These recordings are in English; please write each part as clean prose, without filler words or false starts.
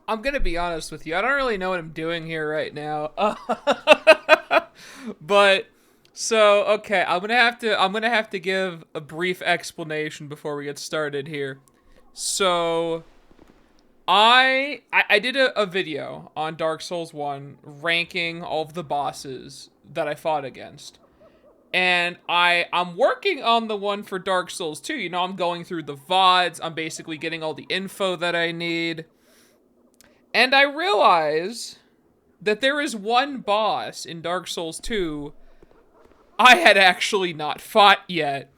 I'm gonna be honest with you. I don't really know what I'm doing here right now. But so okay, I'm gonna have to give a brief explanation before we get started here. So I did a video on Dark Souls 1 ranking all of the bosses that I fought against. And I'm working on the one for Dark Souls 2. You know, I'm going through the VODs. I'm basically getting all the info that I need. And I realize that there is one boss in Dark Souls 2 I had actually not fought yet.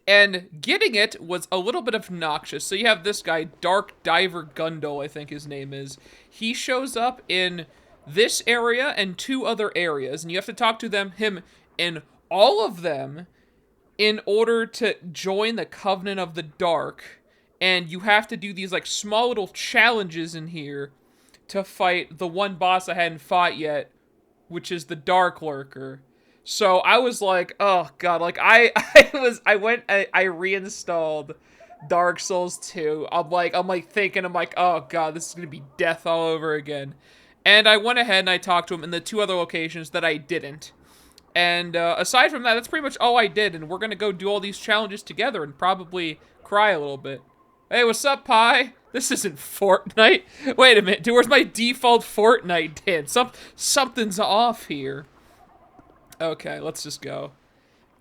And getting it was a little bit obnoxious. So you have this guy, Dark Diver Gundle, I think his name is. He shows up in this area and two other areas, and you have to talk to him in all of them in order to join the Covenant of the Dark. And you have to do these like small little challenges in here to fight the one boss I hadn't fought yet, which is the Dark Lurker. So I was like, oh god, like I reinstalled Dark Souls 2. I'm like, oh god, this is gonna be death all over again. And I went ahead and I talked to him in the two other locations that I didn't. And aside from that, that's pretty much all I did. And we're gonna go do all these challenges together and probably cry a little bit. Hey, what's up, Pi? This isn't Fortnite. Wait a minute, dude, where's my default Fortnite dance? Something's off here. Okay, let's just go.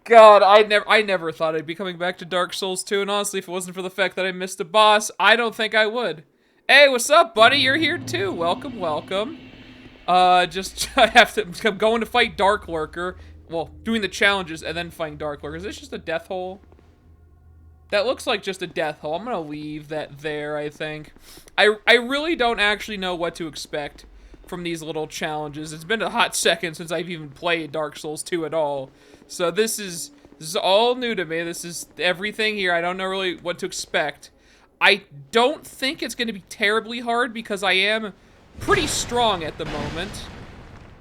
God, I never thought I'd be coming back to Dark Souls 2, and honestly, if it wasn't for the fact that I missed a boss, I don't think I would. Hey, what's up, buddy? You're here too. Welcome, welcome. I I'm going to fight Dark Lurker. Well, doing the challenges and then fighting Dark Lurker. Is this just a death hole? That looks like just a death hole. I'm gonna leave that there, I think. I really don't actually know what to expect from these little challenges. It's been a hot second since I've even played Dark Souls 2 at all. So this is all new to me. This is everything here. I don't know really what to expect. I don't think it's going to be terribly hard because I am pretty strong at the moment.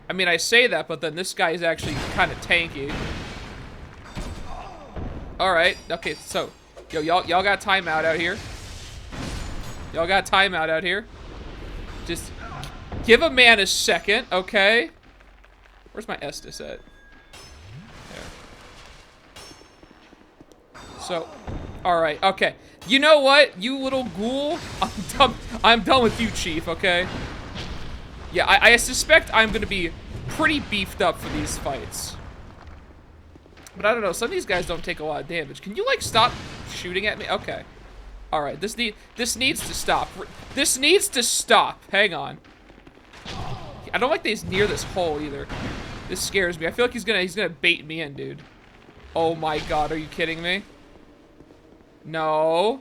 I mean, I say that, but then this guy is actually kind of tanky. Alright, okay, so, yo, y'all got timeout out here. Y'all got timeout out here. Just give a man a second, okay? Where's my Estus at? There. So, alright, okay. You know what, you little ghoul? I'm done with you, Chief, okay? Yeah, I suspect I'm gonna be pretty beefed up for these fights. But I don't know, some of these guys don't take a lot of damage. Can you, like, stop shooting at me? Okay. Alright, this needs to stop. This needs to stop. Hang on. I don't like that he's near this hole either. This scares me. I feel like he's gonna bait me in, dude. Oh my god, are you kidding me? No.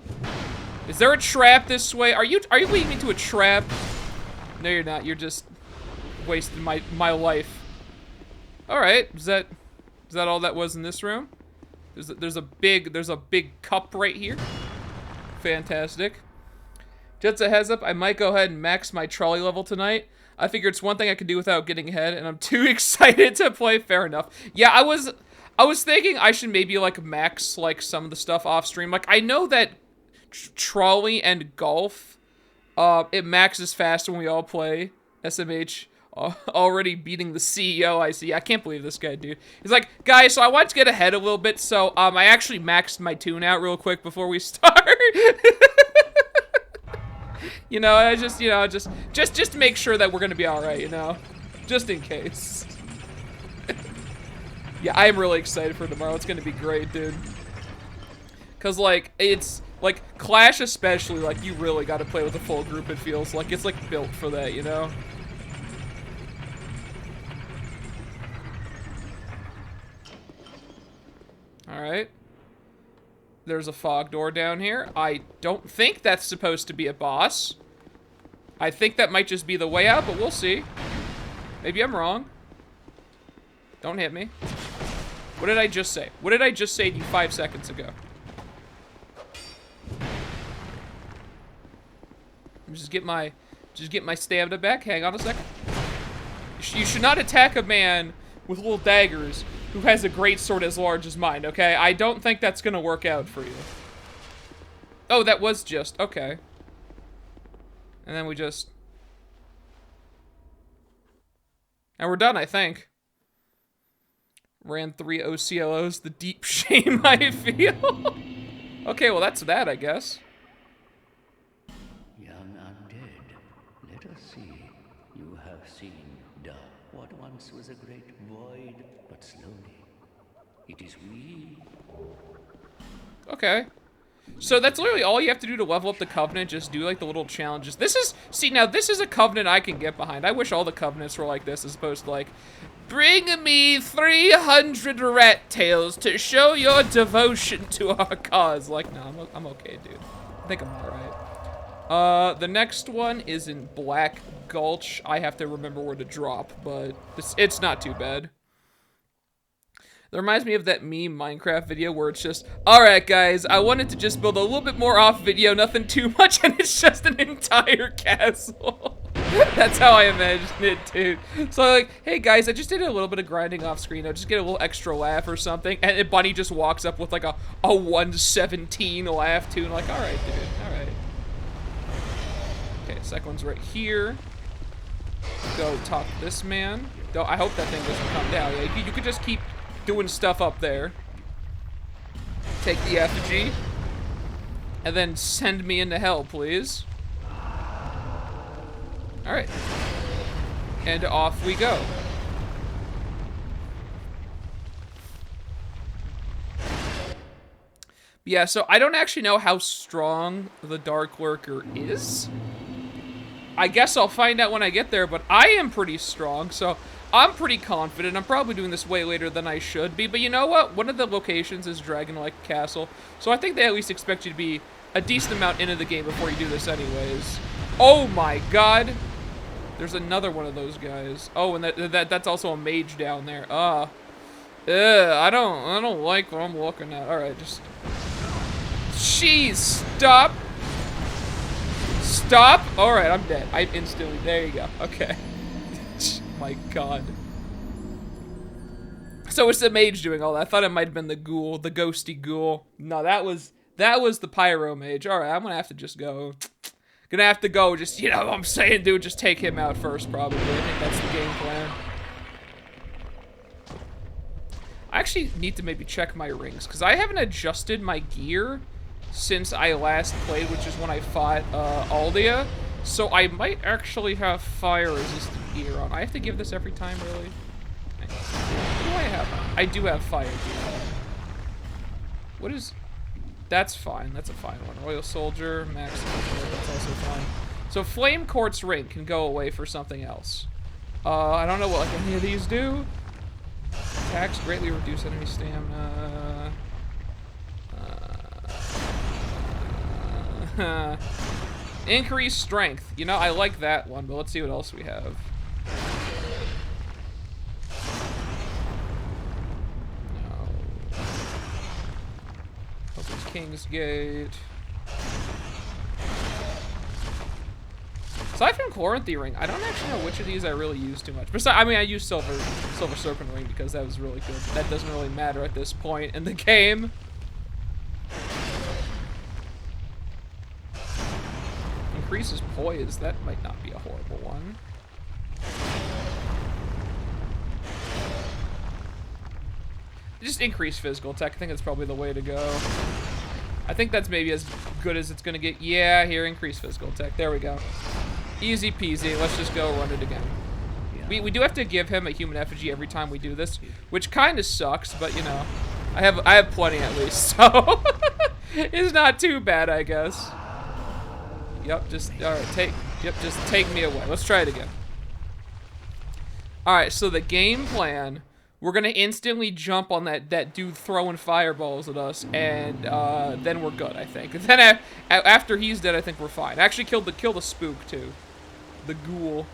Is there a trap this way? Are you leading me to a trap? No, you're not. You're just wasting my life. All right. Is that all that was in this room? There's a big cup right here. Fantastic. Just a heads up, I might go ahead and max my trolley level tonight. I figure it's one thing I could do without getting ahead, and I'm too excited to play. Fair enough. Yeah, I was thinking I should maybe like max like some of the stuff off stream. Like I know that trolley and golf, it maxes faster when we all play. SMH already beating the CEO. I see. I can't believe this guy, dude. He's like, guys, so I want to get ahead a little bit, so I actually maxed my tune out real quick before we start. You know, I just to make sure that we're gonna be all right, you know, just in case. Yeah, I am really excited for tomorrow. It's gonna be great, dude. Cause like it's like Clash especially, like you really got to play with a full group. It feels like it's like built for that, you know. All right. There's a fog door down here. I don't think that's supposed to be a boss. I think that might just be the way out, but we'll see. Maybe I'm wrong. Don't hit me. What did I just say? What did I just say to you 5 seconds ago? Just get my stamina back. Hang on a second. You should not attack a man with little daggers who has a great sword as large as mine, okay? I don't think that's gonna work out for you. Oh, that was just, okay. And then we just... And we're done, I think. Ran 3 OCLOs, the deep shame I feel. Okay, well that's that, I guess. Young undead, let us see. You have seen what once was a great void, but slowly it is we. Okay. So that's literally all you have to do to level up the Covenant, just do like the little challenges. This is, see now this is a Covenant I can get behind. I wish all the Covenants were like this as opposed to like, bring me 300 rat tails to show your devotion to our cause. Like, no, I'm okay, dude. I think I'm alright. The next one is in Black Gulch. I have to remember where to drop, but it's not too bad. That reminds me of that meme Minecraft video where it's just, alright guys, I wanted to just build a little bit more off video, nothing too much, and it's just an entire castle. That's how I imagined it, dude. So like, hey guys, I just did a little bit of grinding off screen, I'll just get a little extra laugh or something, and Bunny just walks up with like a 117 laugh tune, like, alright dude, alright. Okay, second one's right here. Go talk to this man. I hope that thing doesn't come down. Yeah, you could just keep doing stuff up there. Take the effigy. And then send me into hell, please. Alright. And off we go. Yeah, so I don't actually know how strong the Dark Lurker is. I guess I'll find out when I get there, but I am pretty strong, so I'm pretty confident. I'm probably doing this way later than I should be, but you know what? One of the locations is Dragonlike Castle, so I think they at least expect you to be a decent amount into the game before you do this anyways. Oh my god! There's another one of those guys. Oh, and that's also a mage down there. I don't like what I'm looking at. Alright, just... Jeez, stop! Stop! Alright, I'm dead. I'm instantly... There you go. Okay. My god. So it's the mage doing all that. I thought it might have been the ghoul, the ghosty ghoul. No, that was the pyro mage. Alright, I'm gonna have to just go. Gonna have to go, just, you know what I'm saying, dude? Just take him out first, probably. I think that's the game plan. I actually need to maybe check my rings, because I haven't adjusted my gear since I last played, which is when I fought Aldia. So I might actually have fire-resistant gear on. I have to give this every time, really? What do I have on? I do have fire gear. What is... That's fine. That's a fine one. Royal Soldier, Max Soldier, that's also fine. So Flame Quartz Ring can go away for something else. I don't know what like, any of these do. Attacks greatly reduce enemy stamina. Increase strength. You know, I like that one, but let's see what else we have. No. Opens King's Gate. Aside from Chloranthy Ring, I don't actually know which of these I really use too much. Besides, I mean, I use Silver Serpent Ring because that was really good. That doesn't really matter at this point in the game. Increases poise. That might not be a horrible one. Just increase physical attack. I think that's probably the way to go. I think that's maybe as good as it's gonna get. Yeah, here, increase physical attack. There we go. Easy peasy. Let's just go run it again. We do have to give him a human effigy every time we do this, which kind of sucks, but you know, I have plenty at least, so it's not too bad, I guess. Yep, just alright, just take me away. Let's try it again. Alright, so the game plan, we're gonna instantly jump on that dude throwing fireballs at us, and then we're good, I think. And then after he's dead, I think we're fine. I actually kill the spook too. The ghoul.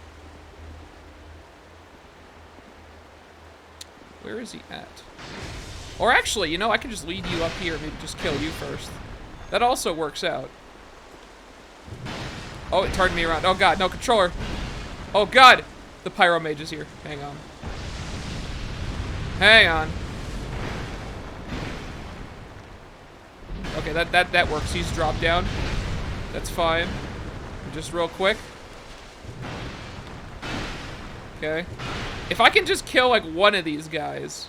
Where is he at? Or actually, you know, I can just lead you up here and maybe just kill you first. That also works out. Oh, it turned me around. Oh god, no, controller. Oh god! The Pyro Mage is here. Hang on. Hang on. Okay, that works. He's dropped down. That's fine. Just real quick. Okay. If I can just kill like one of these guys,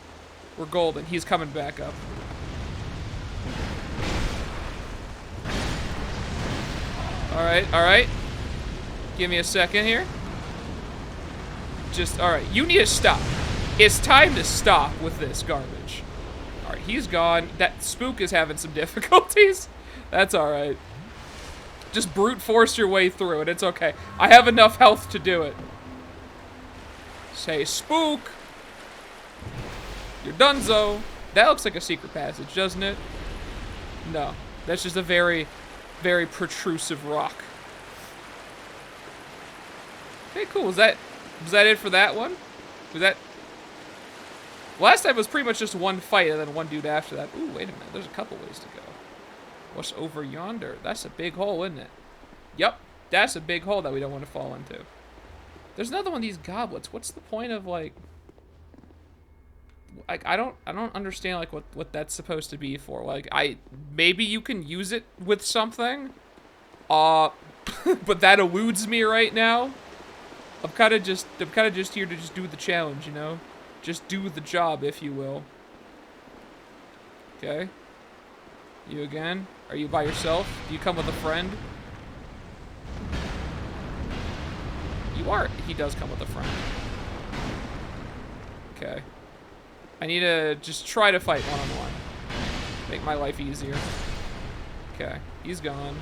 we're golden. He's coming back up. Alright, alright. Give me a second here. Just, alright, you need to stop. It's time to stop with this garbage. Alright, he's gone. That spook is having some difficulties. That's alright. Just brute force your way through it. It's okay. I have enough health to do it. Say spook. You're donezo. That looks like a secret passage, doesn't it? No. That's just a very, very protrusive rock. Okay, cool. Was that it for that one? Was that... Last time was pretty much just one fight and then one dude after that. Ooh, wait a minute. There's a couple ways to go. What's over yonder? That's a big hole, isn't it? Yep. That's a big hole that we don't want to fall into. There's another one of these goblets. What's the point of, like... I don't understand, like, what that's supposed to be for. Like, maybe you can use it with something? But that eludes me right now. I'm kind of just here to just do the challenge, you know? Just do the job, if you will. Okay. You again? Are you by yourself? Do you come with a friend? You are. He does come with a friend. Okay. I need to just try to fight one-on-one. Make my life easier. Okay. He's gone.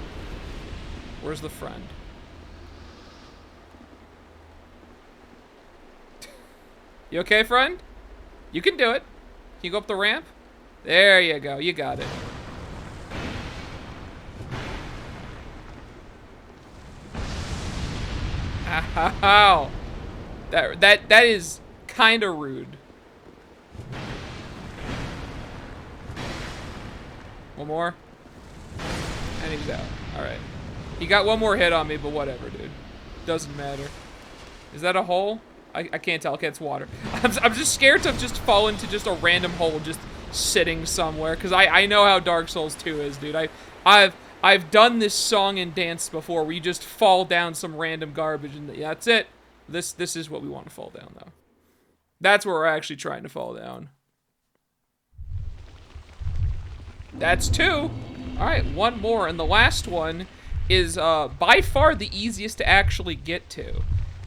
Where's the friend? You okay, friend? You can do it. Can you go up the ramp? There you go. You got it. Ow. That is kind of rude. One more. And he's out. Alright. He got one more hit on me, but whatever, dude. Doesn't matter. Is that a hole? I can't tell. Okay, it's water. I'm just scared to just fall into just a random hole just sitting somewhere. Because I know how Dark Souls 2 is, dude. I've done this song and dance before where you just fall down some random garbage and that's it. This is what we want to fall down, though. That's where we're actually trying to fall down. That's 2. All right, one more. And the last one is by far the easiest to actually get to.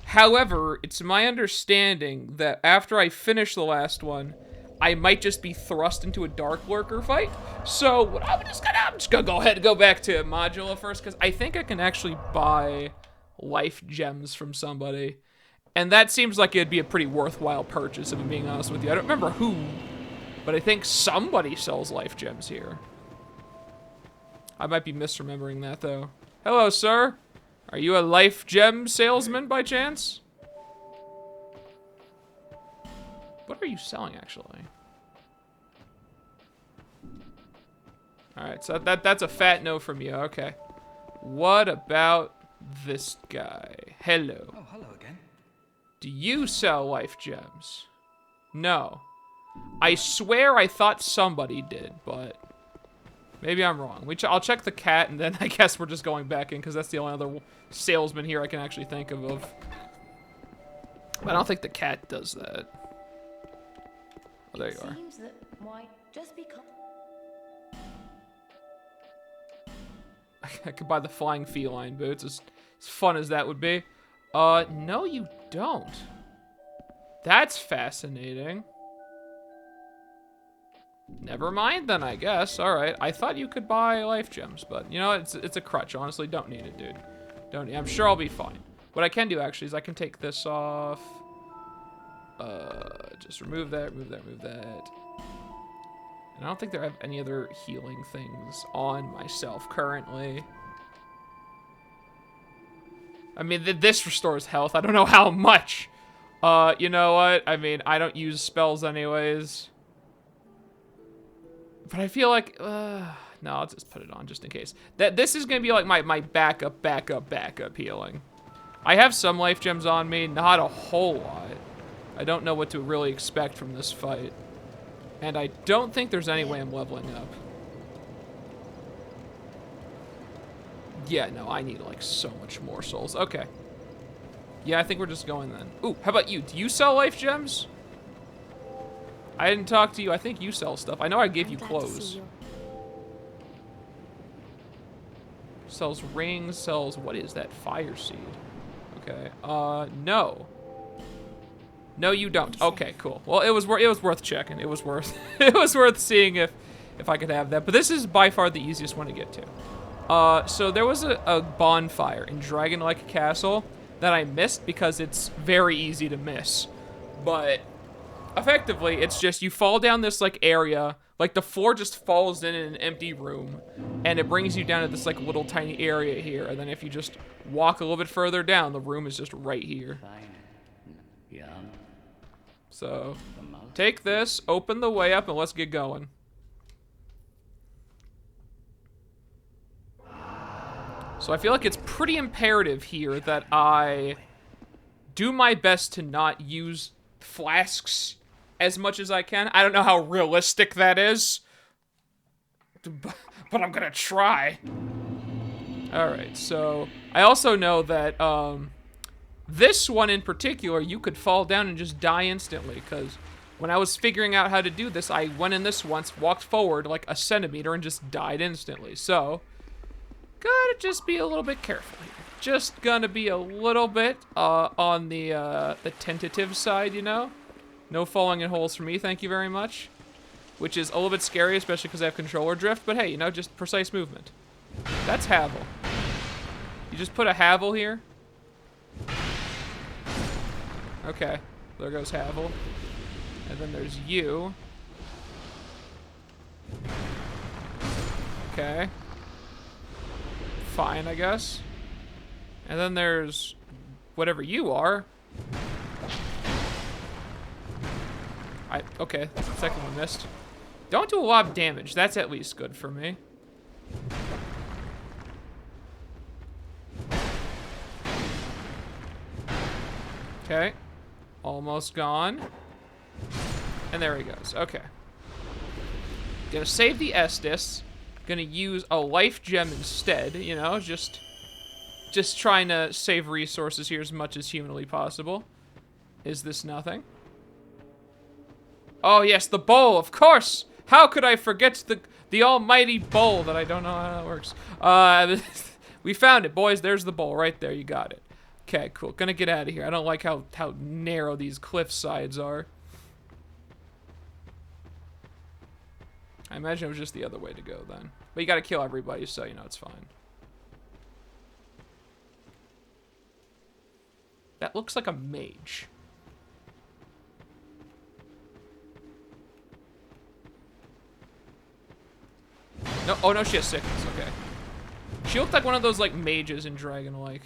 However, it's my understanding that after I finish the last one, I might just be thrust into a Dark Lurker fight. So I'm just gonna go ahead and go back to Modula first, because I think I can actually buy life gems from somebody. And that seems like it'd be a pretty worthwhile purchase, if I'm being honest with you. I don't remember who, but I think somebody sells life gems here. I might be misremembering that, though. Hello, sir. Are you a life gem salesman by chance? What are you selling, actually? Alright, so that's a fat no from you. Okay. What about this guy? Hello. Oh, hello again. Do you sell life gems? No. I swear I thought somebody did, but maybe I'm wrong. I'll check the cat, and then I guess we're just going back in, because that's the only other salesman here I can actually think of. But I don't think the cat does that. Oh, there you are. Seems that why just because I could buy the flying feline boots, as fun as that would be. No you don't. That's fascinating. Never mind then, I guess. Alright, I thought you could buy life gems, but you know, it's a crutch, honestly. Don't need it, dude. Don't need, I'm sure I'll be fine. What I can do, actually, is I can take this off. Just remove that, remove that, remove that. And I don't think there have any other healing things on myself currently. I mean, this restores health. I don't know how much. You know what? I mean, I don't use spells anyways. But I feel like, no, I'll just put it on just in case. This is gonna be like my backup healing. I have some life gems on me, not a whole lot. I don't know what to really expect from this fight. And I don't think there's any way I'm leveling up. Yeah, no, I need like so much more souls. Okay. Yeah, I think we're just going then. Ooh, how about you? Do you sell life gems? I didn't talk to you. I think you sell stuff. I know I gave I'm you glad to clothes. see you. Sells rings, sells, what is that? Fire seed. Okay, no. No, you don't. Okay, cool. Well, it was worth checking. It was worth, it was worth seeing if I could have that. But this is by far the easiest one to get to. So there was a bonfire in Dragonlike Castle that I missed because it's very easy to miss. But effectively, it's just you fall down this like area, like the floor just falls in an empty room, and it brings you down to this like little tiny area here. And then if you just walk a little bit further down, the room is just right here. Fine. Young. So take this, open the way up, and let's get going. So I feel like it's pretty imperative here that I do my best to not use flasks as much as I can. I don't know how realistic that is, but I'm gonna try. Alright, so I also know that this one in particular, you could fall down and just die instantly, because when I was figuring out how to do this, I went in this once, walked forward like a centimeter, and just died instantly. So gotta just be a little bit careful here. Just gonna be a little bit on the tentative side, you know? No falling in holes for me, thank you very much. Which is a little bit scary, especially because I have controller drift, but hey, you know, just precise movement. That's Havel. You just put a Havel here? Okay, there goes Havel. And then there's you. Okay. Fine, I guess. And then there's whatever you are. Okay, second one missed. Don't do a lot of damage. That's at least good for me. Okay. Almost gone. And there he goes. Okay. Gonna save the Estus. Gonna use a life gem instead, you know, just trying to save resources here as much as humanly possible. Is this nothing? Oh yes, the bowl, of course! How could I forget the almighty bowl that I don't know how that works? We found it, boys. There's the bowl right there. You got it. Okay, cool. Gonna get out of here. I don't like how narrow these cliff sides are. I imagine it was just the other way to go then. But you gotta kill everybody, so you know it's fine. That looks like a mage. No, oh no, she has sickness, okay. She looked like one of those like mages in Dragonlike.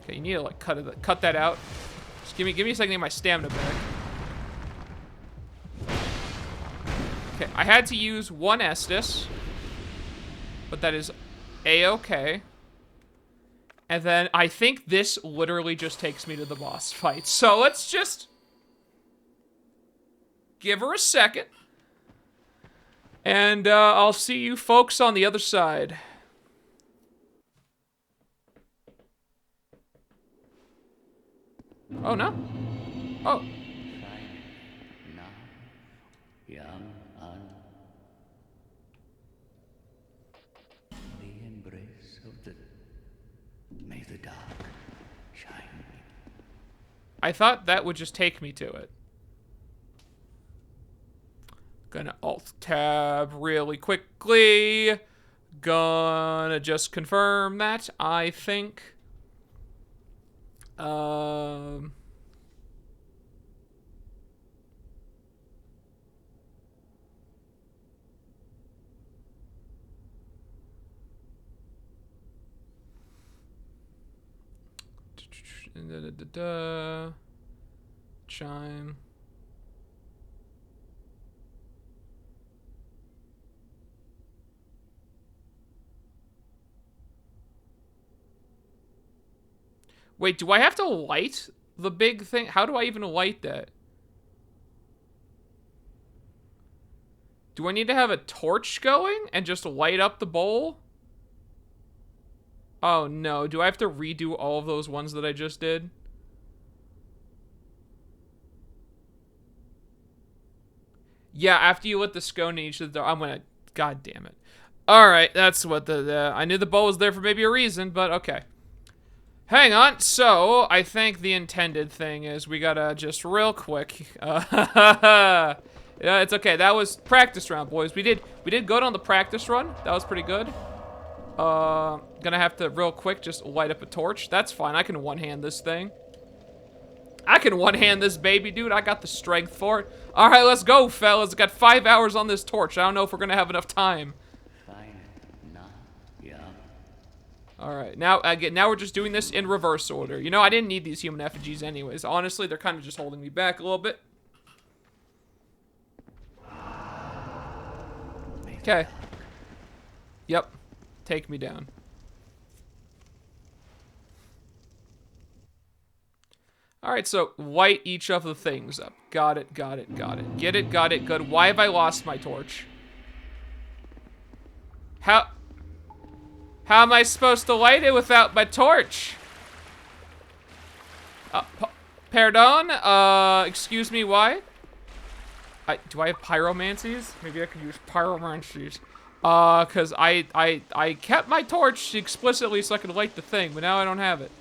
Okay, you need to like cut that out. Just give me a second to get my stamina back. Okay, I had to use one Estus, but that is a-okay. And then I think this literally just takes me to the boss fight. So let's just give her a second. And I'll see you folks on the other side. Oh, no? Oh. Now, young un. The embrace of the. May the dark shine. I thought that would just take me to it. Gonna alt-tab really quickly. Gonna just confirm that, I think. Chime. Wait, do I have to light the big thing? How do I even light that? Do I need to have a torch going and just light up the bowl? Oh no, do I have to redo all of those ones that I just did? Yeah, after you lit the scone in each of the door, I'm gonna... God damn it. Alright, that's what I knew the bowl was there for maybe a reason, but okay. Hang on, so I think the intended thing is we gotta just real quick... yeah, it's okay, that was practice round, boys. We did good on the practice run. That was pretty good. Gonna have to real quick just light up a torch. That's fine, I can one-hand this thing. I can one-hand this baby, dude. I got the strength for it. All right, let's go, fellas. Got 5 hours on this torch. I don't know if we're gonna have enough time. Fine. Nah. Yeah. All right, now we're just doing this in reverse order. You know, I didn't need these human effigies anyways. Honestly, they're kind of just holding me back a little bit. Okay. Yep. Take me down. Alright, so light each of the things up. Got it, got it, got it. Get it, got it, good. Why have I lost my torch? How am I supposed to light it without my torch? Pardon? Excuse me, why? Do I have pyromancies? Maybe I could use pyromancies. Cause I kept my torch explicitly so I could light the thing, but now I don't have it.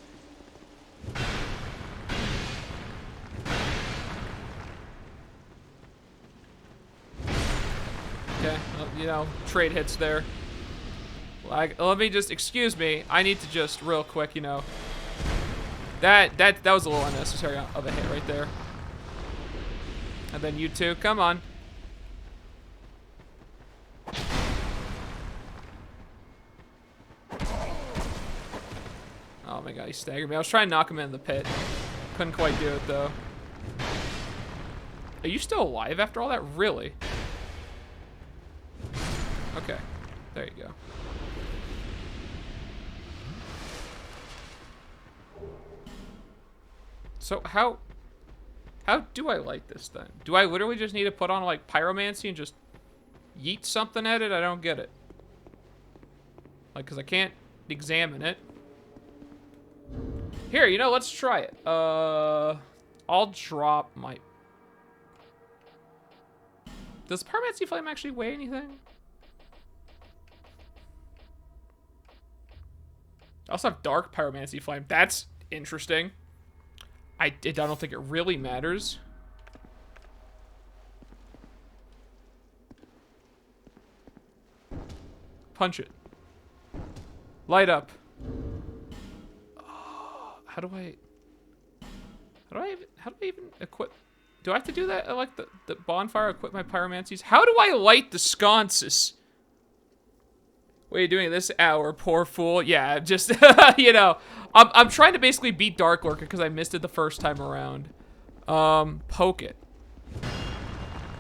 Okay, well, you know, trade hits there. Like, let me just, excuse me, I need to just real quick, you know. That was a little unnecessary of a hit right there. And then you two, come on. Oh my god, he staggered me. I was trying to knock him in the pit. Couldn't quite do it though. Are you still alive after all that? Really? Okay, there you go. So how do I light this thing? Do I literally just need to put on like pyromancy and just yeet something at it? I don't get it. Like, cause I can't examine it. Here, you know, let's try it. I'll drop my... Does pyromancy flame actually weigh anything? I also have dark pyromancy flame. That's interesting. I don't think it really matters. Punch it. Light up. Oh, how do I even equip? Do I have to do that? I like the bonfire, equip my pyromancies. How do I light the sconces? What are you doing at this hour, poor fool? Yeah, just, you know, I'm trying to basically beat Dark Lurker because I missed it the first time around. Poke it.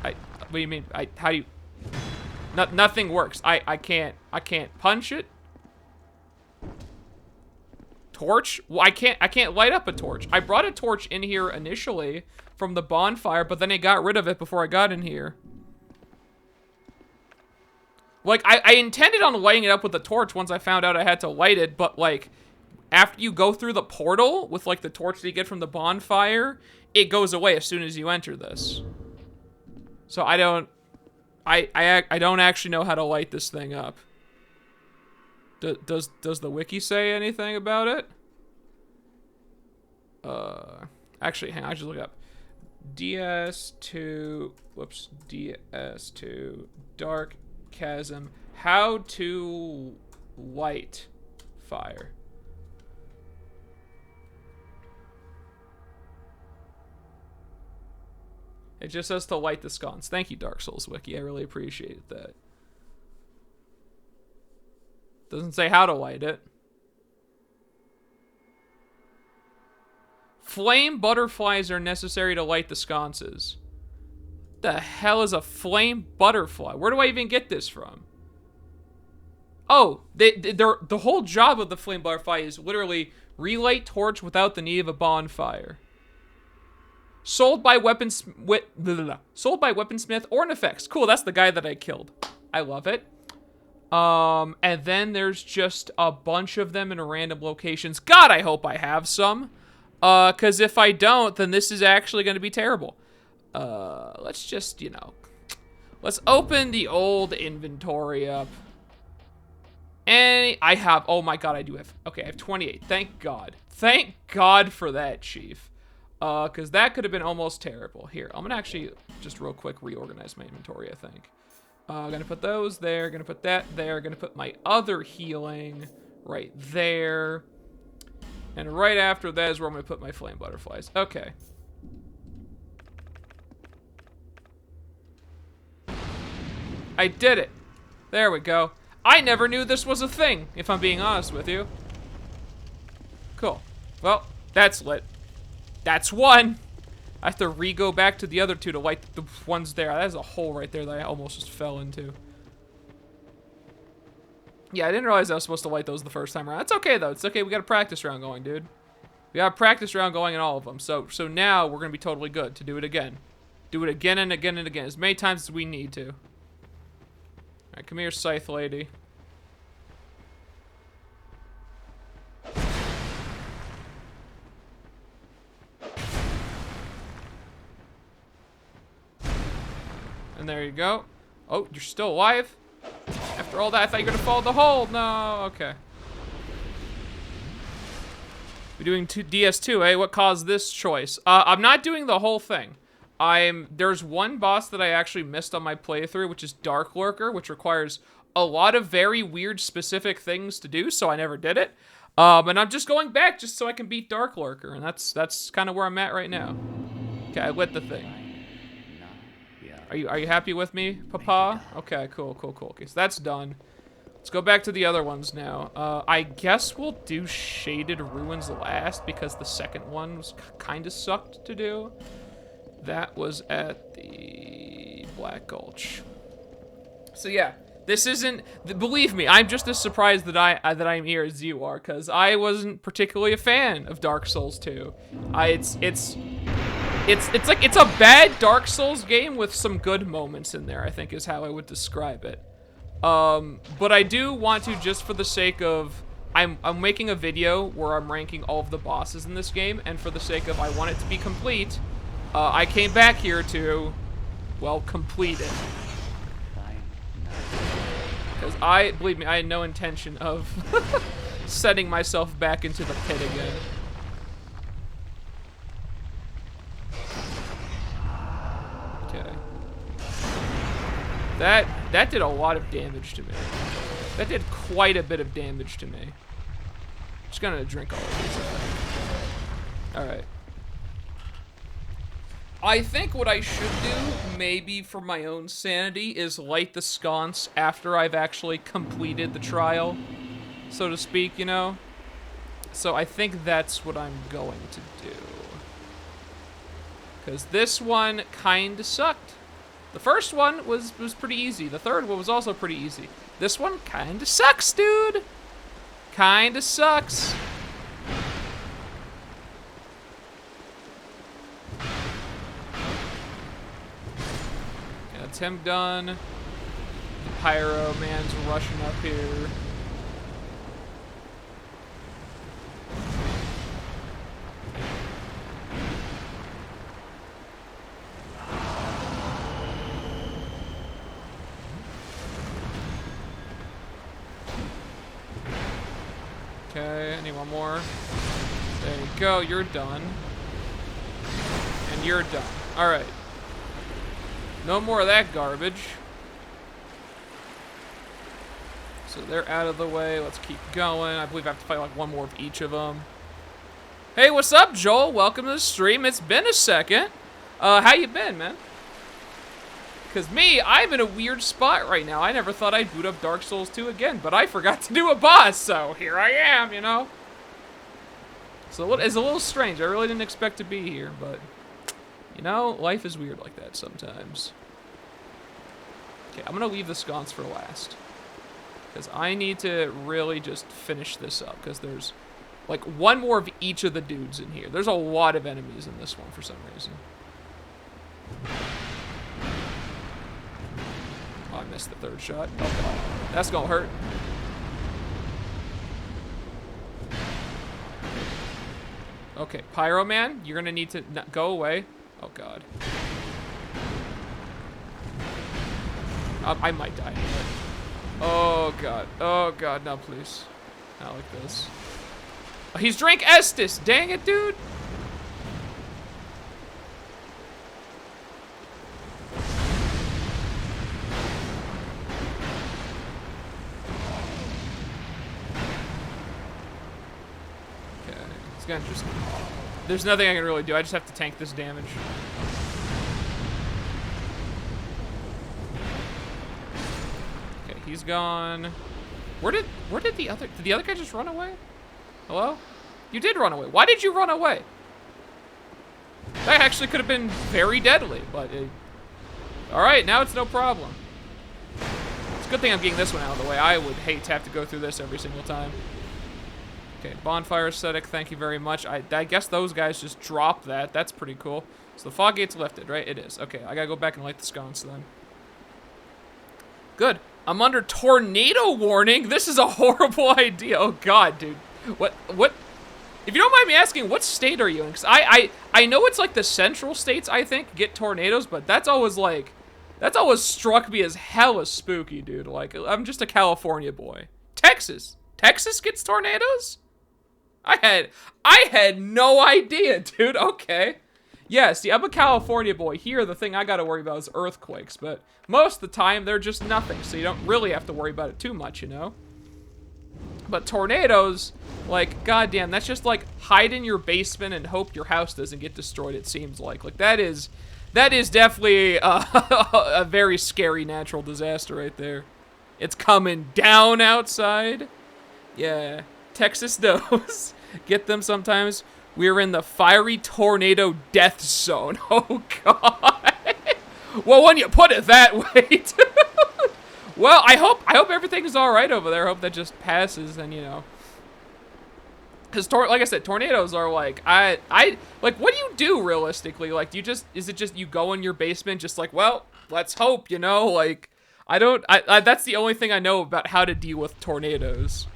What do you mean? How do you... nothing works. I can't punch it. Torch? Well, I can't light up a torch. I brought a torch in here initially from the bonfire, but then I got rid of it before I got in here. Like, I intended on lighting it up with the torch once I found out I had to light it, but, like, after you go through the portal with, like, the torch that you get from the bonfire, it goes away as soon as you enter this. So I don't actually know how to light this thing up. Does the wiki say anything about it? Actually, hang on, I just look up. DS2, whoops, DS2, Dark Chasm, how to light fire. It just says to light the sconce. Thank you, Dark Souls Wiki. I really appreciated that. Doesn't say how to light it. Flame butterflies are necessary to light the sconces. The hell is a flame butterfly? Where do I even get this from? Oh, the whole job of the flame butterfly is literally relight torch without the need of a bonfire. Sold by sold by Weaponsmith or Nefex. Cool, that's the guy that I killed. I love it. And then there's just a bunch of them in random locations. God, I hope I have some. Because if I don't, then this is actually going to be terrible. Let's just, you know, let's open the old inventory up. And I have, oh my God, I do have, okay, I have 28. Thank God. Thank God for that, Chief. Because that could have been almost terrible. Here, I'm going to actually just real quick reorganize my inventory, I think. Gonna put those there, gonna put that there, gonna put my other healing right there. And right after that is where I'm gonna put my flame butterflies. Okay. I did it. There we go. I never knew this was a thing, if I'm being honest with you. Cool. Well, that's lit. That's one. I have to re-go back to the other two to light the ones there. There's a hole right there that I almost just fell into. Yeah, I didn't realize I was supposed to light those the first time around. It's okay, though. It's okay. We got a practice round going, dude. We got a practice round going in all of them. So now we're going to be totally good to do it again. Do it again and again and again. As many times as we need to. All right, come here, Scythe Lady. And there you go. Oh, you're still alive? After all that, I thought you were gonna fall in the hole. No, okay. We're doing DS2, eh? What caused this choice? I'm not doing the whole thing. There's one boss that I actually missed on my playthrough, which is Dark Lurker, which requires a lot of very weird specific things to do, so I never did it. And I'm just going back just so I can beat Dark Lurker, and that's kind of where I'm at right now. Okay, I lit the thing. Are you happy with me, Papa? Okay, cool. Okay, so that's done. Let's go back to the other ones now. I guess we'll do Shaded Ruins last because the second one was kind of sucked to do. That was at the Black Gulch. So yeah, this isn't. Believe me, I'm just as surprised that I'm here as you are, because I wasn't particularly a fan of Dark Souls 2. It's a bad Dark Souls game with some good moments in there, I think is how I would describe it. But I do want to, just for the sake of, I'm making a video where I'm ranking all of the bosses in this game, and for the sake of I want it to be complete, I came back here to, well, complete it. Because believe me, I had no intention of setting myself back into the pit again. Okay. That did a lot of damage to me. That did quite a bit of damage to me. Just gonna drink all of these, I think. Alright. I think what I should do, maybe for my own sanity, is light the sconce after I've actually completed the trial, so to speak, you know? So I think that's what I'm going to do. Because this one kinda sucked. The first one was pretty easy. The third one was also pretty easy. This one kinda sucks, dude. Kinda sucks. Okay, that's him done. The Pyro man's rushing up here. Okay, I need one more. There you go, you're done. And you're done. Alright. No more of that garbage. So they're out of the way. Let's keep going. I believe I have to fight like one more of each of them. Hey, what's up, Joel? Welcome to the stream. It's been a second. How you been, man? Because me, I'm in a weird spot right now. I never thought I'd boot up Dark Souls 2 again, but I forgot to do a boss, so here I am, you know? So it's a little strange. I really didn't expect to be here, but, you know, life is weird like that sometimes. Okay, I'm going to leave the sconce for last. Because I need to really just finish this up, because there's Like, one more of each of the dudes in here. There's a lot of enemies in this one for some reason. Oh, I missed the third shot. Oh, God. That's gonna hurt. Okay, Pyro Man, you're gonna need to go away. Oh, God. I might die. Oh, God. Oh, God, no, please. Not like this. Oh, he's drank Estus. Dang it, dude. Okay, it's gonna just... There's nothing I can really do. I just have to tank this damage. Okay, he's gone. Where did the other guy just run away? Hello? You did run away. Why did you run away? That actually could have been very deadly, but all right, now it's no problem. It's a good thing I'm getting this one out of the way. I would hate to have to go through this every single time. Okay, bonfire aesthetic, thank you very much. I guess those guys just dropped that. That's pretty cool. So the fog gate's lifted, right? It is. Okay, I gotta go back and light the sconce then. Good. I'm under tornado warning. This is a horrible idea. Oh, God, dude. What? If you don't mind me asking, what state are you in? Because I know it's like the central states, I think, get tornadoes, but that's always struck me as hella spooky, dude. Like, I'm just a California boy. Texas gets tornadoes? I had no idea, dude. Okay. Yeah, see, I'm a California boy. Here, the thing I gotta worry about is earthquakes, but most of the time, they're just nothing, so you don't really have to worry about it too much, you know? But tornadoes, like, goddamn, that's just like hide in your basement and hope your house doesn't get destroyed, it seems like. Like, that is definitely a very scary natural disaster right there. It's coming down outside. Yeah, Texas knows. Get them sometimes. We're in the fiery tornado death zone. Oh, God. Well, when you put it that way, dude. Well, I hope everything's all right over there. I hope that just passes and, you know. Because, like I said, tornadoes are like, like, what do you do realistically? Like, is it just you go in your basement just like, well, let's hope, you know? Like, that's the only thing I know about how to deal with tornadoes.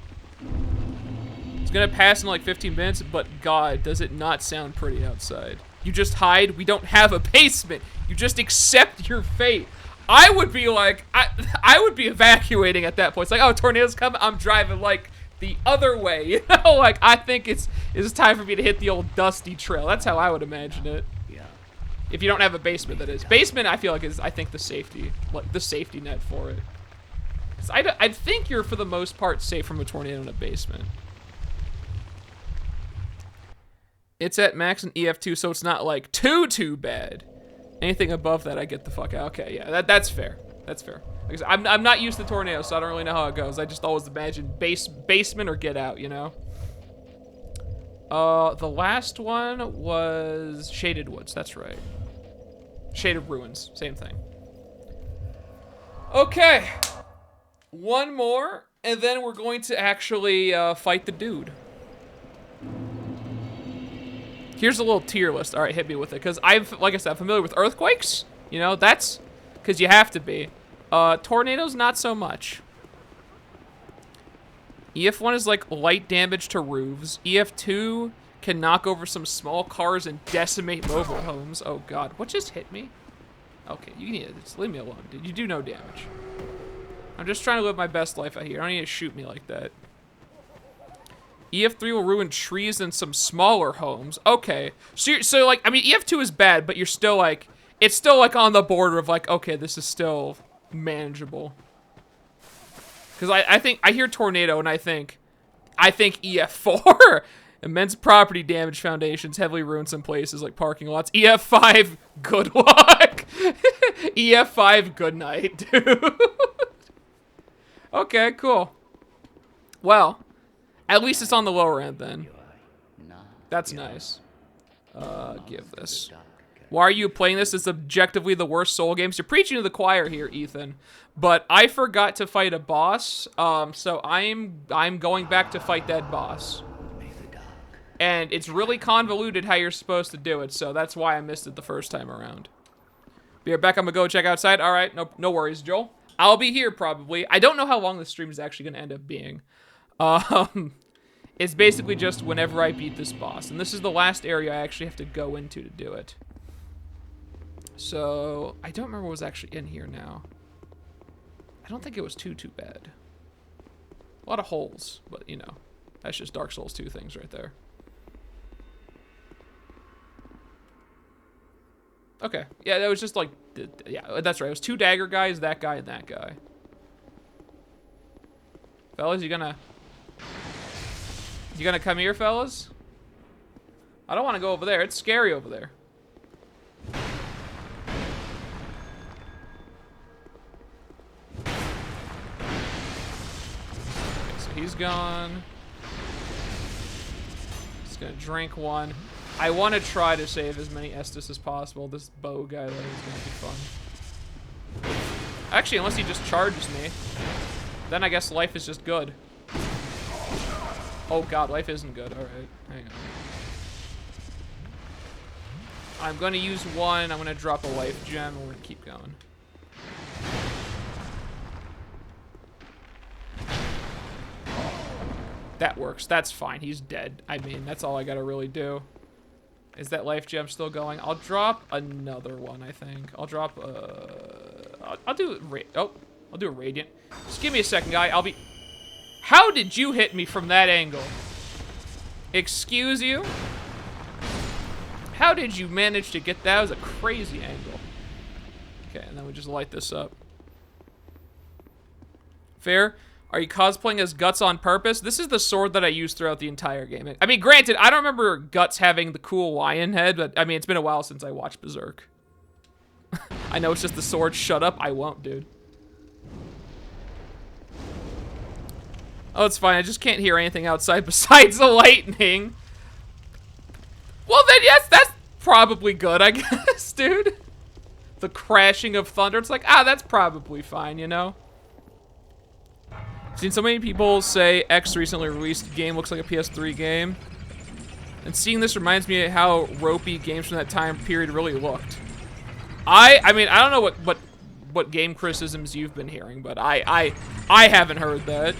It's gonna pass in like 15 minutes, but God, does it not sound pretty outside. You just hide. We don't have a basement. You just accept your fate. I would be like, I would be evacuating at that point. It's like, oh, tornadoes coming. I'm driving like the other way. You know, like I think it's time for me to hit the old dusty trail. That's how I would imagine it. Yeah. If you don't have a basement, that is. Basement, I feel like is, I think, the safety net for it. 'Cause I think you're for the most part safe from a tornado in a basement. It's at max in EF2, so it's not like too bad. Anything above that, I get the fuck out. Okay, yeah, that's fair. That's fair. Because I'm not used to tornadoes, so I don't really know how it goes. I just always imagine basement or get out, you know? The last one was Shaded Woods, that's right. Shaded Ruins, same thing. Okay. One more, and then we're going to actually fight the dude. Here's a little tier list. All right, hit me with it. Because like I said, I'm familiar with earthquakes. You know, that's because you have to be. Tornadoes, not so much. EF1 is like light damage to roofs. EF2 can knock over some small cars and decimate mobile homes. Oh, God. What just hit me? Okay, you need to just leave me alone, dude. You do no damage. I'm just trying to live my best life out here. I don't need to shoot me like that. EF3 will ruin trees and some smaller homes. Okay. So like, I mean, EF2 is bad, but you're still like, it's still like on the border of like, okay, this is still manageable. Because I hear tornado and I think EF4. Immense property damage foundations heavily ruin some places like parking lots. EF5, good luck. EF5, good night, dude. Okay, cool. Well, at least it's on the lower end then. That's nice. Give this. Why are you playing this? It's objectively the worst Soul games. You're preaching to the choir here, Ethan. But I forgot to fight a boss, so I'm going back to fight that boss. And it's really convoluted how you're supposed to do it, so that's why I missed it the first time around. Be right back, I'm gonna go check outside. All right, no worries, Joel. I'll be here probably. I don't know how long the stream is actually gonna end up being. It's basically just whenever I beat this boss. And this is the last area I actually have to go into to do it. So, I don't remember what was actually in here now. I don't think it was too bad. A lot of holes, but you know, that's just Dark Souls 2 things right there. Okay, yeah, that was just like, yeah, that's right. It was 2 dagger guys, that guy, and that guy. Fellas, you gonna come here, fellas? I don't want to go over there. It's scary over there. Okay, so he's gone. Just gonna drink one. I want to try to save as many Estus as possible. This bow guy, though, is gonna be fun. Actually, unless he just charges me, then I guess life is just good. Oh god, life isn't good. Alright, hang on. I'm gonna use one, I'm gonna drop a life gem, and we're gonna keep going. That works, that's fine, he's dead. I mean, that's all I gotta really do. Is that life gem still going? I'll drop another one, I think. I'll drop, I'll do, I'll do a radiant. Just give me a second, guy, I'll be... How did you hit me from that angle? Excuse you? How did you manage to get that? That was a crazy angle. Okay, and then we just light this up. Fair? Are you cosplaying as Guts on purpose? This is the sword that I used throughout the entire game. I mean, granted, I don't remember Guts having the cool lion head, but I mean, it's been a while since I watched Berserk. I know it's just the sword. Shut up. I won't, dude. Oh, it's fine. I just can't hear anything outside besides the lightning. Well, then, yes, that's probably good, I guess, dude. The crashing of thunder. It's like, that's probably fine, you know? I've seen so many people say X recently released game looks like a PS3 game. And seeing this reminds me of how ropey games from that time period really looked. I mean, I don't know what game criticisms you've been hearing, but I haven't heard that.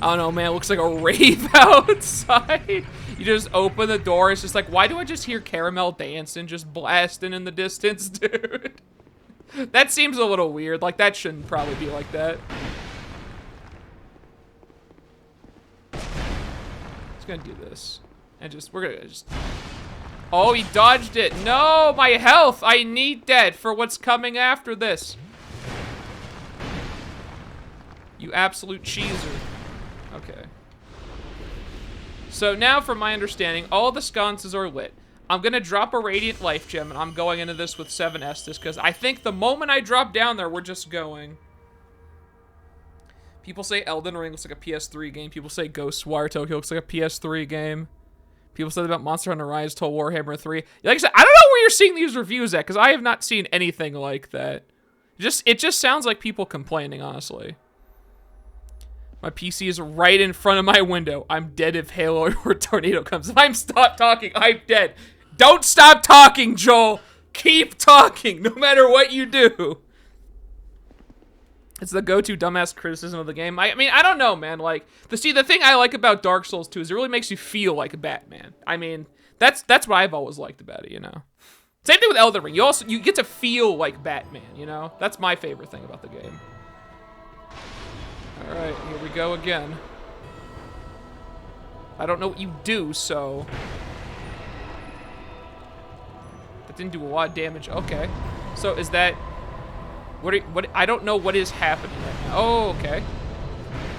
I don't know, man, it looks like a rave outside. You just open the door, it's just like, why do I just hear Caramel dancing, just blasting in the distance, dude? That seems a little weird, like, that shouldn't probably be like that. Just gonna do this. And we're gonna just... Oh, he dodged it. No, my health, I need that for what's coming after this. You absolute cheeser. Okay. So now, from my understanding, all the sconces are lit. I'm gonna drop a Radiant Life Gem, and I'm going into this with 7 Estus, because I think the moment I drop down there, we're just going. People say Elden Ring looks like a PS3 game. People say Ghostwire Tokyo looks like a PS3 game. People said about Monster Hunter Rise told Warhammer 3. Like I said, I don't know where you're seeing these reviews at, because I have not seen anything like that. It just sounds like people complaining, honestly. My PC is right in front of my window. I'm dead if Halo or Tornado comes. If I'm stop talking, I'm dead. Don't stop talking, Joel. Keep talking, no matter what you do. It's the go-to dumbass criticism of the game. I mean, I don't know, man. Like, the thing I like about Dark Souls 2 is it really makes you feel like Batman. I mean, that's what I've always liked about it, you know. Same thing with Elden Ring. You get to feel like Batman, you know. That's my favorite thing about the game. All right, here we go again. I don't know what you do, so... That didn't do a lot of damage. Okay. So is that... What I don't know what is happening right now. Oh, okay.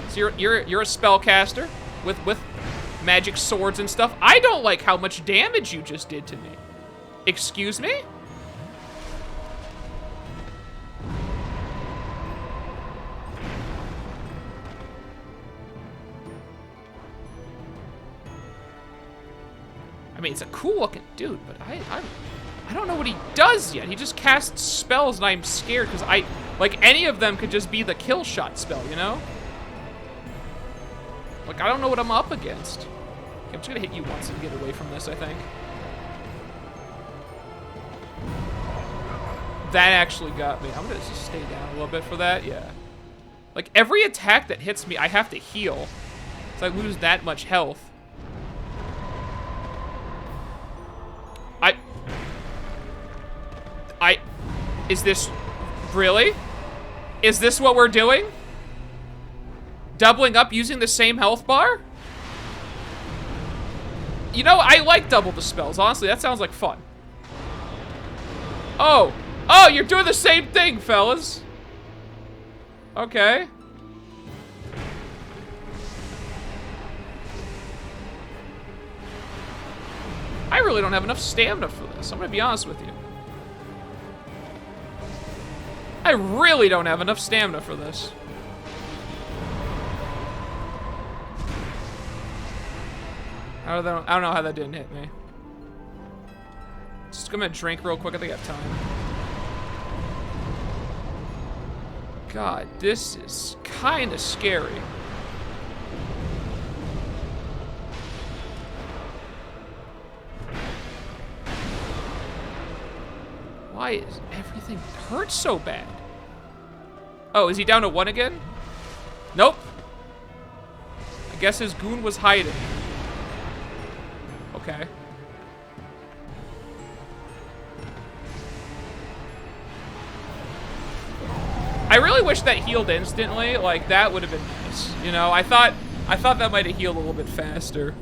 So you're a spellcaster with magic swords and stuff. I don't like how much damage you just did to me. Excuse me? I mean, it's a cool looking dude, but I don't know what he does yet. He just casts spells and I'm scared because like any of them could just be the kill shot spell, you know? Like, I don't know what I'm up against. I'm just gonna hit you once and get away from this, I think. That actually got me. I'm gonna just stay down a little bit for that, yeah. Like, every attack that hits me, I have to heal. So I lose that much health. Is this... Really? Is this what we're doing? Doubling up using the same health bar? You know, I like double the spells. Honestly, that sounds like fun. Oh. Oh, you're doing the same thing, fellas. Okay. I really don't have enough stamina for this. I'm gonna be honest with you. I really don't have enough stamina for this. I don't know how that didn't hit me. Just gonna drink real quick. I think I have time. God, this is kind of scary. Why is everything hurt so bad? Oh, is he down to 1 again? Nope. I guess his goon was hiding. Okay. I really wish that healed instantly. Like, that would have been nice. You know, I thought that might have healed a little bit faster.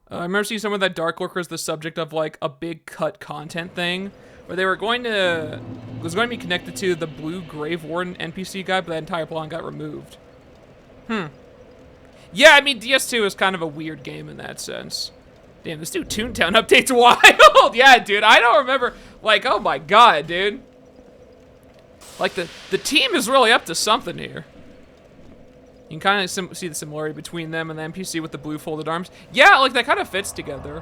I remember seeing someone that Dark Lurker is the subject of like a big cut content thing where they were going to, it was going to be connected to the Blue Grave Warden NPC guy, but that entire plot got removed. Yeah, I mean, DS2 is kind of a weird game in that sense. Damn, this new Toontown update's wild. Yeah, dude, I don't remember, like, oh my God, dude. Like, the team is really up to something here. You can kind of see the similarity between them and the NPC with the blue folded arms. Yeah, like, that kind of fits together.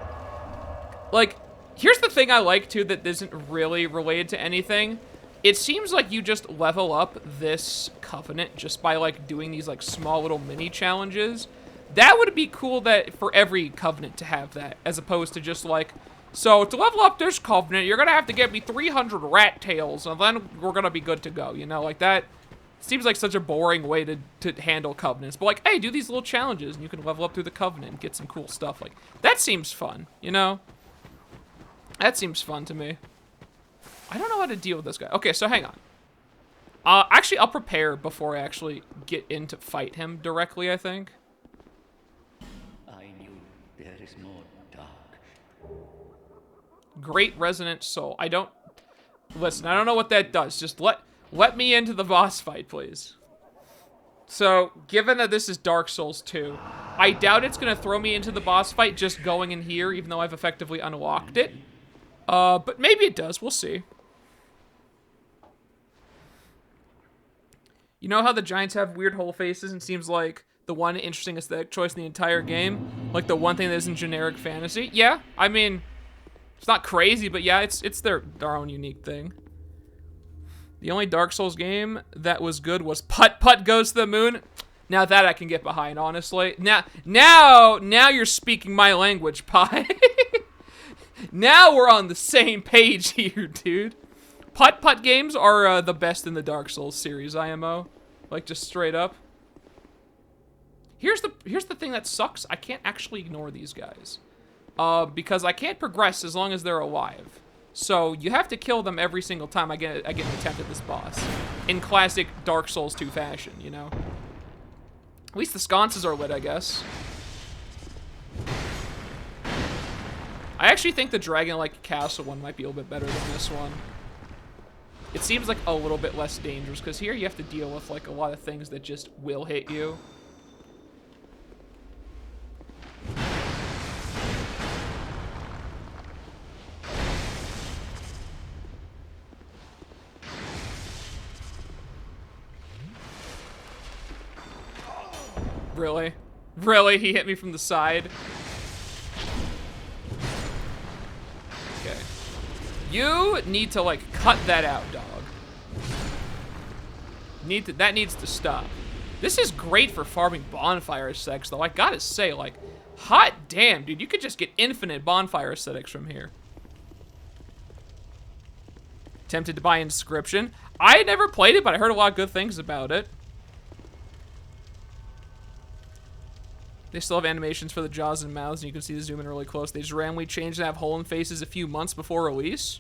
Like, here's the thing I like, too, that isn't really related to anything. It seems like you just level up this Covenant just by, like, doing these, like, small little mini challenges. That would be cool that for every Covenant to have that, as opposed to just, like, so to level up this Covenant, you're gonna have to get me 300 rat tails, and then we're gonna be good to go, you know? Like, that seems like such a boring way to handle Covenants. But, like, hey, do these little challenges, and you can level up through the Covenant and get some cool stuff. Like, that seems fun, you know? That seems fun to me. I don't know how to deal with this guy. Okay, so hang on. Actually, I'll prepare before I actually get in to fight him directly, I think. I knew there is more dark. Great Resonant Soul. Listen, I don't know what that does. Just let me into the boss fight, please. So, given that this is Dark Souls 2, I doubt it's gonna throw me into the boss fight just going in here, even though I've effectively unlocked it. But maybe it does. We'll see. You know how the giants have weird whole faces and seems like the one interesting aesthetic choice in the entire game? Like the one thing that isn't generic fantasy? Yeah, I mean, it's not crazy, but yeah, it's their own unique thing. The only Dark Souls game that was good was Putt Putt Goes to the Moon. Now that I can get behind, honestly. Now you're speaking my language, Pie. Now we're on the same page here, dude. Putt Putt games are the best in the Dark Souls series, IMO. Like, just straight up. Here's the thing that sucks. I can't actually ignore these guys. Because I can't progress as long as they're alive. So, you have to kill them every single time I get an attempt at this boss. In classic Dark Souls 2 fashion, you know? At least the sconces are lit, I guess. I actually think the Dragon-like Castle one might be a little bit better than this one. It seems like a little bit less dangerous, because here you have to deal with, like, a lot of things that just will hit you. Really? Really? He hit me from the side? Okay. You need to, like, cut that out, dog. That needs to stop. This is great for farming bonfire aesthetics, though. I gotta say, like, hot damn, dude. You could just get infinite bonfire aesthetics from here. Tempted to buy Inscription. I had never played it, but I heard a lot of good things about it. They still have animations for the jaws and mouths, and you can see the zoom in really close. They just randomly changed and have hole in faces a few months before release.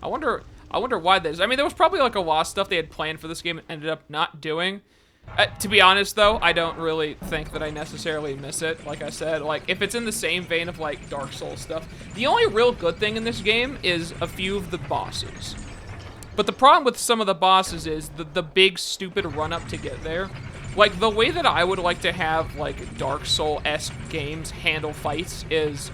I wonder why that is. I mean, there was probably like a lot of stuff they had planned for this game and ended up not doing. To be honest, though, I don't really think that I necessarily miss it. Like I said, like, if it's in the same vein of, like, Dark Souls stuff. The only real good thing in this game is a few of the bosses. But the problem with some of the bosses is the big, stupid run-up to get there. Like, the way that I would like to have, like, Dark Soul-esque games handle fights is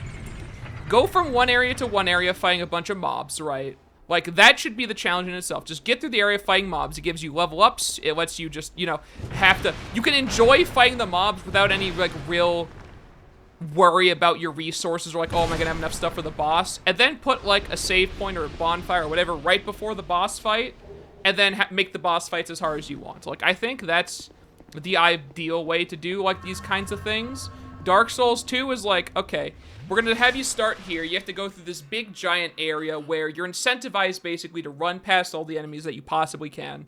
go from one area to one area fighting a bunch of mobs, right? Like, that should be the challenge in itself. Just get through the area fighting mobs. It gives you level ups. It lets you just, you know, you can enjoy fighting the mobs without any, like, real worry about your resources or, like, oh, am I gonna have enough stuff for the boss? And then put, like, a save point or a bonfire or whatever right before the boss fight, and then make the boss fights as hard as you want. Like, I think that's the ideal way to do, like, these kinds of things. Dark Souls 2 is like, okay, we're gonna have you start here. You have to go through this big giant area where you're incentivized basically to run past all the enemies that you possibly can.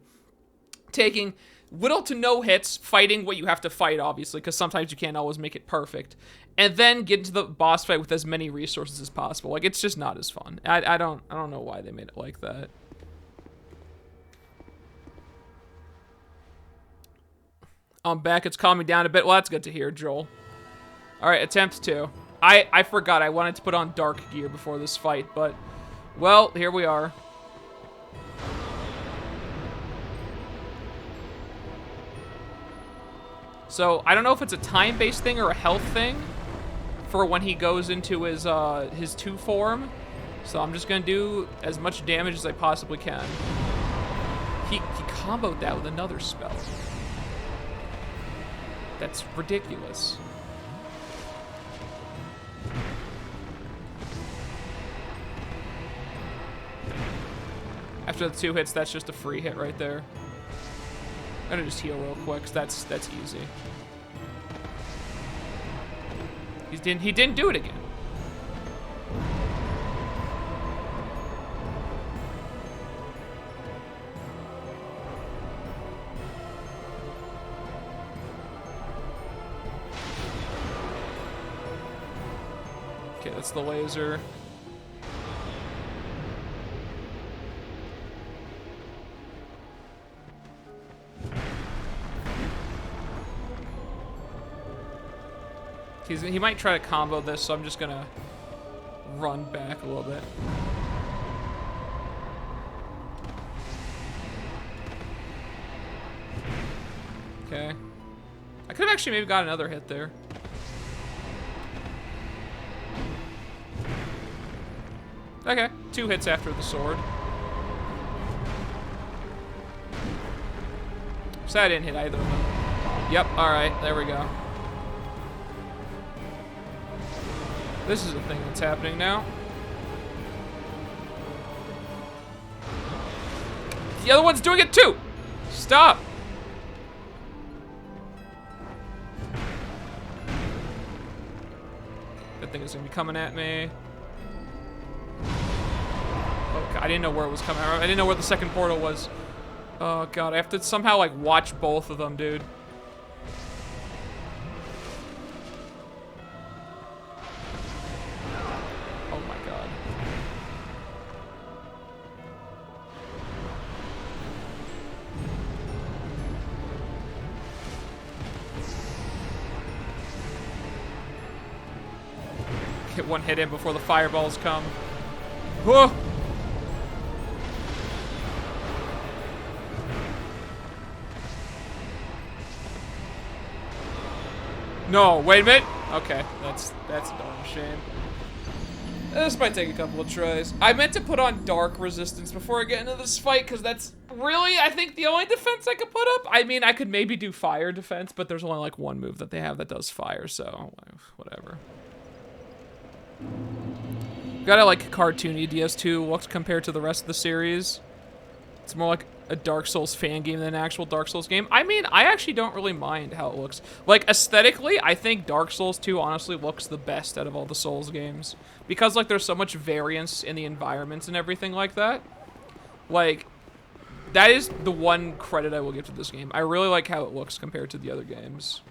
Taking little to no hits, fighting what you have to fight, obviously, because sometimes you can't always make it perfect. And then get into the boss fight with as many resources as possible. Like, it's just not as fun. I don't know why they made it like that. I'm back. It's calming down a bit. Well, that's good to hear, Joel. All right, attempt 2. I forgot I wanted to put on dark gear before this fight, but, well, here we are. So, I don't know if it's a time-based thing or a health thing for when he goes into his 2 form. So I'm just gonna do as much damage as I possibly can. He comboed that with another spell. That's ridiculous. After the 2 hits, that's just a free hit right there. I'm gonna just heal real quick, 'cause that's easy. He didn't do it again. Okay, that's the laser. He might try to combo this, so I'm just gonna run back a little bit. Okay. I could have actually maybe got another hit there. Okay, 2 hits after the sword. So I didn't hit either of them. Yep, alright, there we go. This is a thing that's happening now. The other one's doing it too! Stop! That thing is gonna be coming at me. Oh god, I didn't know where it was coming. I didn't know where the second portal was. Oh god, I have to somehow like watch both of them, dude. Oh my god. Get one hit in before the fireballs come. Whoa! No, wait a minute. Okay, that's a darn shame. This might take a couple of tries. I meant to put on Dark Resistance before I get into this fight, because that's really, I think, the only defense I could put up. I mean, I could maybe do Fire Defense, but there's only like one move that they have that does fire, so whatever. Got a like cartoony DS2 looks compared to the rest of the series. It's more like a Dark Souls fan game than an actual Dark Souls game. I mean, I actually don't really mind how it looks. Like, aesthetically, I think Dark Souls 2 honestly looks the best out of all the Souls games. Because, like, there's so much variance in the environments and everything like that. Like, that is the one credit I will give to this game. I really like how it looks compared to the other games.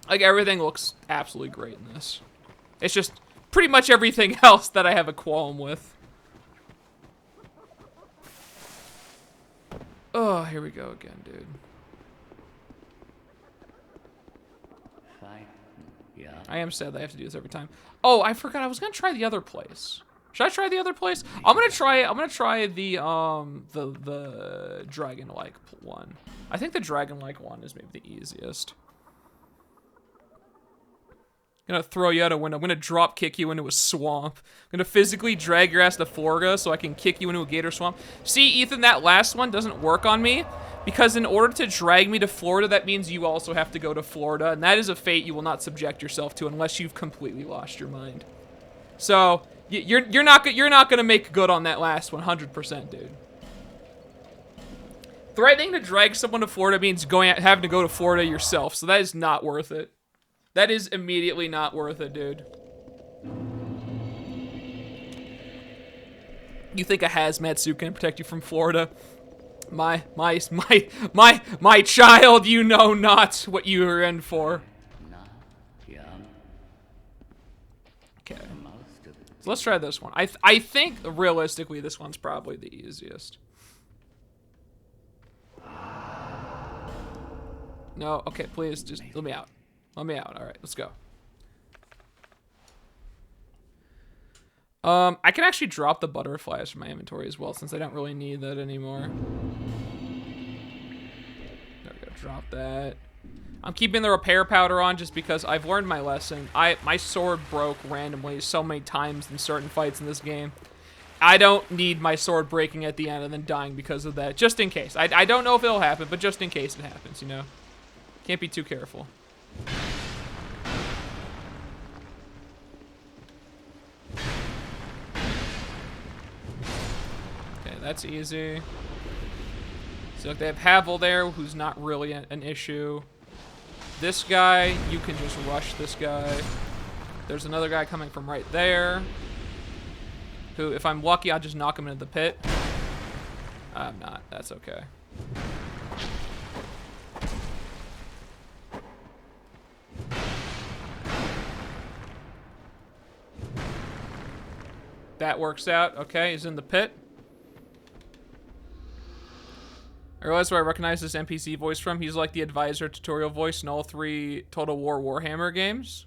Like, everything looks absolutely great in this. It's just pretty much everything else that I have a qualm with. Oh, here we go again, dude. Fine. Yeah. I am sad that I have to do this every time. Oh, I forgot I was gonna try the other place. Should I try the other place? I'm gonna try the dragon-like one. I think the dragon-like one is maybe the easiest. I'm gonna throw you out a window. I'm gonna drop kick you into a swamp. I'm gonna physically drag your ass to Florida so I can kick you into a gator swamp. See, Ethan, that last one doesn't work on me because in order to drag me to Florida, that means you also have to go to Florida, and that is a fate you will not subject yourself to unless you've completely lost your mind. So you're not gonna make good on that last 100%, dude. Threatening to drag someone to Florida means having to go to Florida yourself, so that is not worth it. That is immediately not worth it, dude. You think a hazmat suit can protect you from Florida? My child, you know not what you are in for. Not young. Okay. Most of it. So let's try this one. I think realistically this one's probably the easiest. No, okay, please just let me out. Let me out. All right, let's go. I can actually drop the butterflies from my inventory as well, since I don't really need that anymore. There we go, drop that. I'm keeping the repair powder on just because I've learned my lesson. My sword broke randomly so many times in certain fights in this game. I don't need my sword breaking at the end and then dying because of that, just in case. I don't know if it'll happen, but just in case it happens, you know? Can't be too careful. Okay, that's easy. So look, they have Havel there, who's not really an issue. This guy, you can just rush this guy. There's another guy coming from right there, who, if I'm lucky, I'll just knock him into the pit. I'm not. That's okay. That works out. Okay, he's in the pit. I realize where I recognize this NPC voice from. He's like the advisor tutorial voice in all 3 Total War Warhammer games.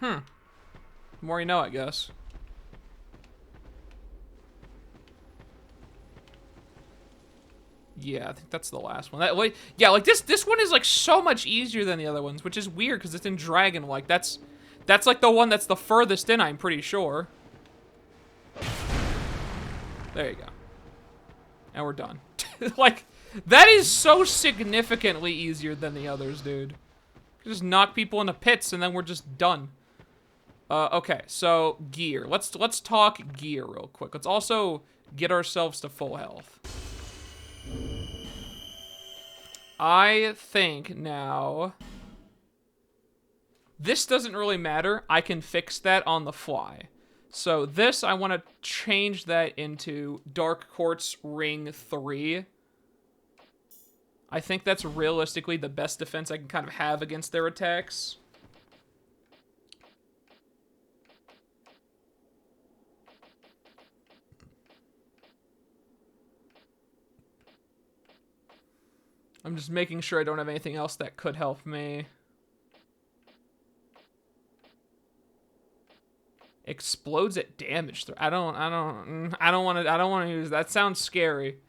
The more you know, I guess. Yeah, I think that's the last one. Yeah, like this one is like so much easier than the other ones, which is weird because it's in Dragon. Like that's like the one that's the furthest in, I'm pretty sure. There you go. And we're done. Like, that is so significantly easier than the others, dude. Just knock people into pits and then we're just done. Okay, so gear. Let's talk gear real quick. Let's also get ourselves to full health. I think now this doesn't really matter. I can fix that on the fly. So this, I want to change that into Dark Quartz Ring 3. I think that's realistically the best defense I can kind of have against their attacks. I'm just making sure I don't have anything else that could help me. Explodes at damage. I don't want to use that. Sounds scary.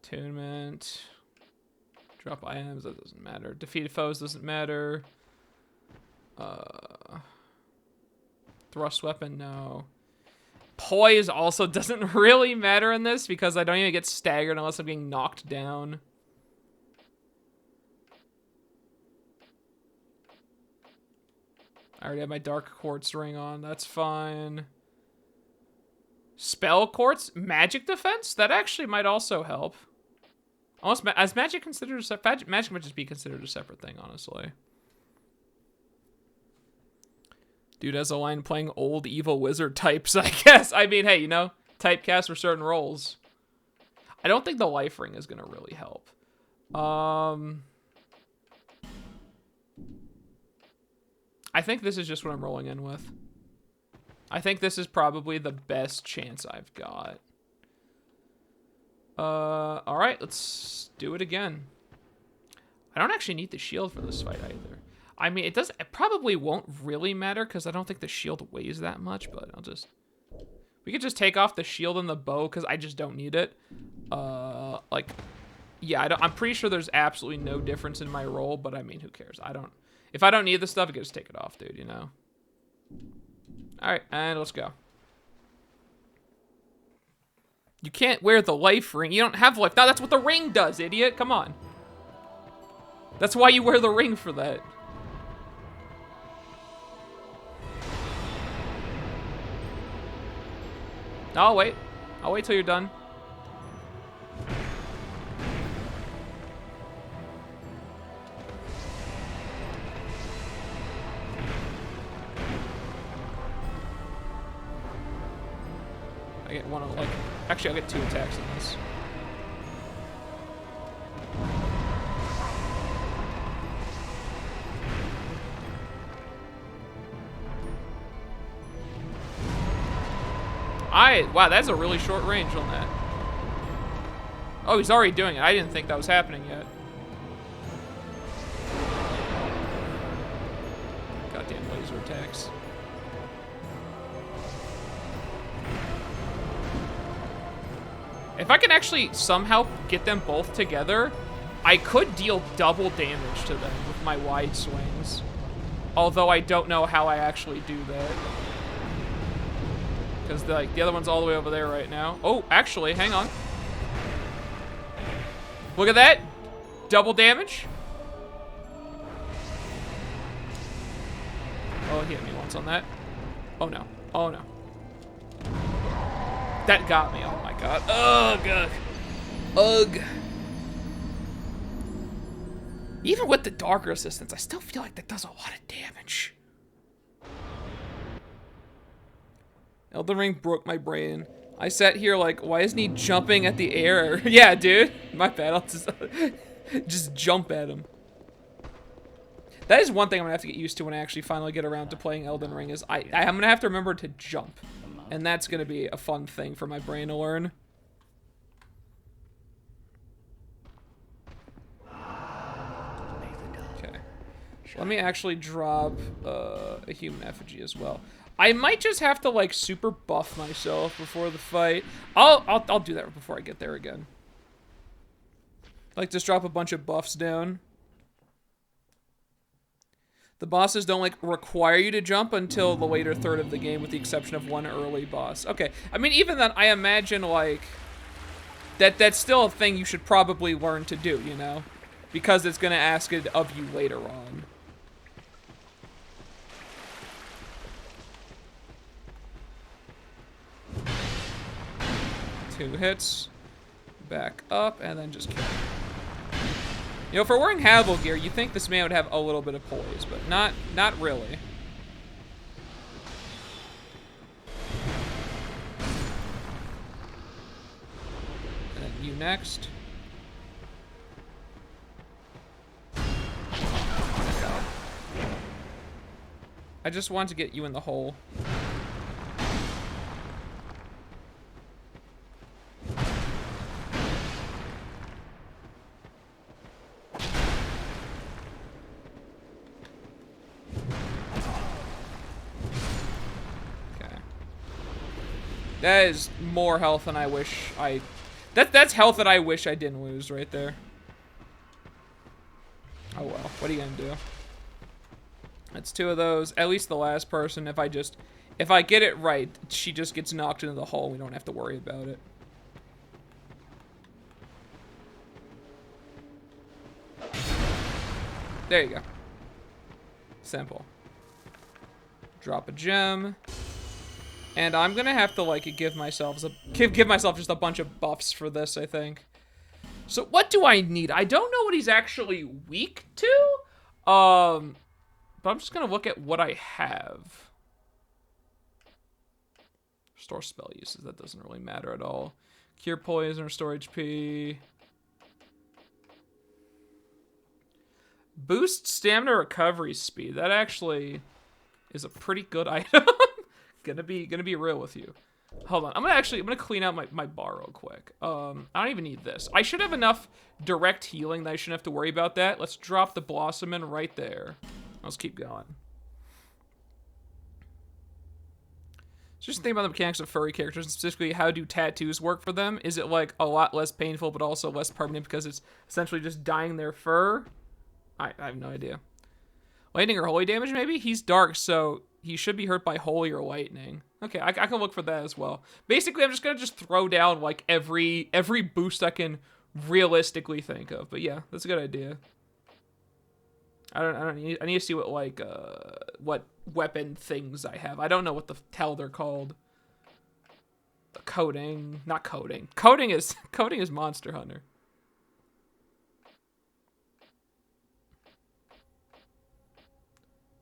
Attunement. Drop items, that doesn't matter. Defeated foes doesn't matter. Thrust weapon, no. Poise also doesn't really matter in this because I don't even get staggered unless I'm being knocked down. I already have my Dark Quartz ring on. That's fine. Spell Courts, magic defense? That actually might also help. Almost, as magic considered a separate... Magic might just be considered a separate thing, honestly. Dude has a line playing old evil wizard types, I guess. I mean, hey, you know, typecast for certain roles. I don't think the life ring is going to really help. I think this is just what I'm rolling in with. I think this is probably the best chance I've got. All right, let's do it again. I don't actually need the shield for this fight either. I mean, it probably won't really matter because I don't think the shield weighs that much, but we could just take off the shield and the bow because I just don't need it. Like, yeah, I'm pretty sure there's absolutely no difference in my roll, but I mean, who cares? If I don't need the stuff, I can just take it off, dude, you know? All right, and let's go. You can't wear the life ring. You don't have life. No, that's what the ring does, idiot. Come on. That's why you wear the ring for that. I'll wait. I'll wait till you're done. I get one of, like, actually I'll get 2 attacks in this. Wow, that's a really short range on that. Oh, he's already doing it. I didn't think that was happening yet. Goddamn laser attacks. If I can actually somehow get them both together, I could deal double damage to them with my wide swings. Although I don't know how I actually do that. Because the other one's all the way over there right now. Oh, actually, hang on. Look at that. Double damage. Oh, he hit me once on that. Oh, no. Oh, no. That got me. Oh, my God. Ugh. Ugh. Even with the dark resistance, I still feel like that does a lot of damage. Elden Ring broke my brain. I sat here like, why isn't he jumping at the air? Yeah, dude. My bad. I'll just jump at him. That is one thing I'm gonna have to get used to when I actually finally get around to playing Elden Ring is I'm gonna have to remember to jump. And that's gonna be a fun thing for my brain to learn. Okay. Let me actually drop a human effigy as well. I might just have to like super buff myself before the fight. I'll do that before I get there again. Like just drop a bunch of buffs down. The bosses don't like require you to jump until the later third of the game with the exception of one early boss. Okay. I mean even then I imagine like that's still a thing you should probably learn to do, you know? Because it's gonna ask it of you later on. Two hits, back up, and then just kill. You know, for wearing Havel gear, you think this man would have a little bit of poise, but not really. And then you next. I just want to get you in the hole. That is more health than I wish I... That's health that I wish I didn't lose right there. Oh well, what are you gonna do? That's 2 of those. At least the last person, if I get it right, she just gets knocked into the hole. We don't have to worry about it. There you go. Simple. Drop a gem. And I'm gonna have to like give myself just a bunch of buffs for this, I think. So what do I need? I don't know what he's actually weak to. But I'm just gonna look at what I have. Restore spell uses, that doesn't really matter at all. Cure poison, restore HP. Boost stamina recovery speed. That actually is a pretty good item. gonna be real with you. Hold on. I'm gonna clean out my bar real quick. I don't even need this. I should have enough direct healing that I shouldn't have to worry about that. Let's drop the blossom in right there. Let's keep going. Just think about the mechanics of furry characters, and specifically how do tattoos work for them? Is it like a lot less painful but also less permanent because it's essentially just dyeing their fur? I have no idea. Lightning or holy damage maybe? He's dark, so he should be hurt by holy or lightning. Okay, I can look for that as well. Basically, I'm just gonna throw down like every boost I can realistically think of. But yeah, that's a good idea. I need to see what like what weapon things I have. I don't know what the hell they're called. Coding, not coding. Coding is Monster Hunter.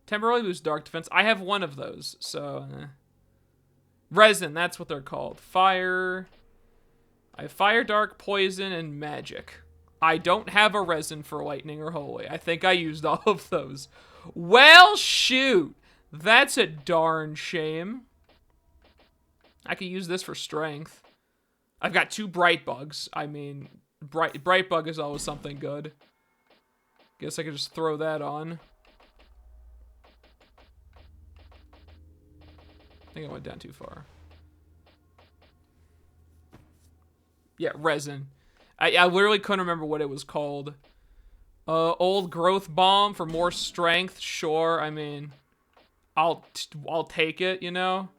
Temporarily boost dark defense. I have one of those, so resin, that's what they're called. Fire. I have fire, dark, poison, and magic. I don't have a resin for lightning or holy. I think I used all of those. Well, shoot. That's a darn shame. I could use this for strength. I've got 2 bright bugs. I mean, bright bug is always something good. Guess I could just throw that on. I think I went down too far. Yeah, resin. I literally couldn't remember what it was called. Old growth bomb for more strength. Sure, I mean, I'll take it, you know?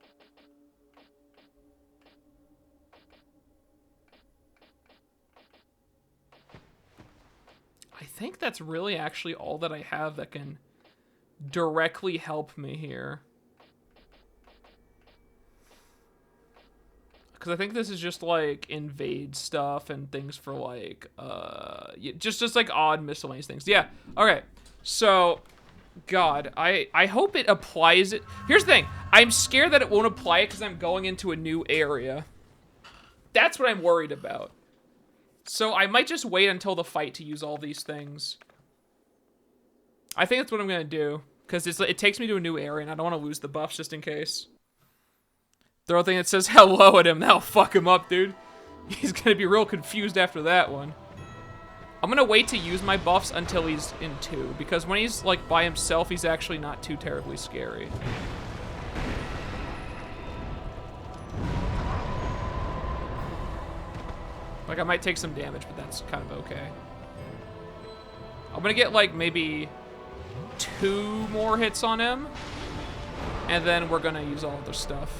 I think that's really actually all that I have that can directly help me here. Because I think this is just like invade stuff and things for like just like odd miscellaneous things. Yeah. Okay. So God, I hope it applies it. Here's the thing. I'm scared that it won't apply it because I'm going into a new area. That's what I'm worried about. So I might just wait until the fight to use all these things. I think that's what I'm gonna do. Because it takes me to a new area and I don't want to lose the buffs just in case. Throw a thing that says hello at him. That'll fuck him up, dude. He's gonna be real confused after that one. I'm gonna wait to use my buffs until he's in 2, because when he's like by himself, he's actually not too terribly scary. Like, I might take some damage, but that's kind of okay. I'm gonna get like maybe 2 more hits on him, and then we're gonna use all the stuff.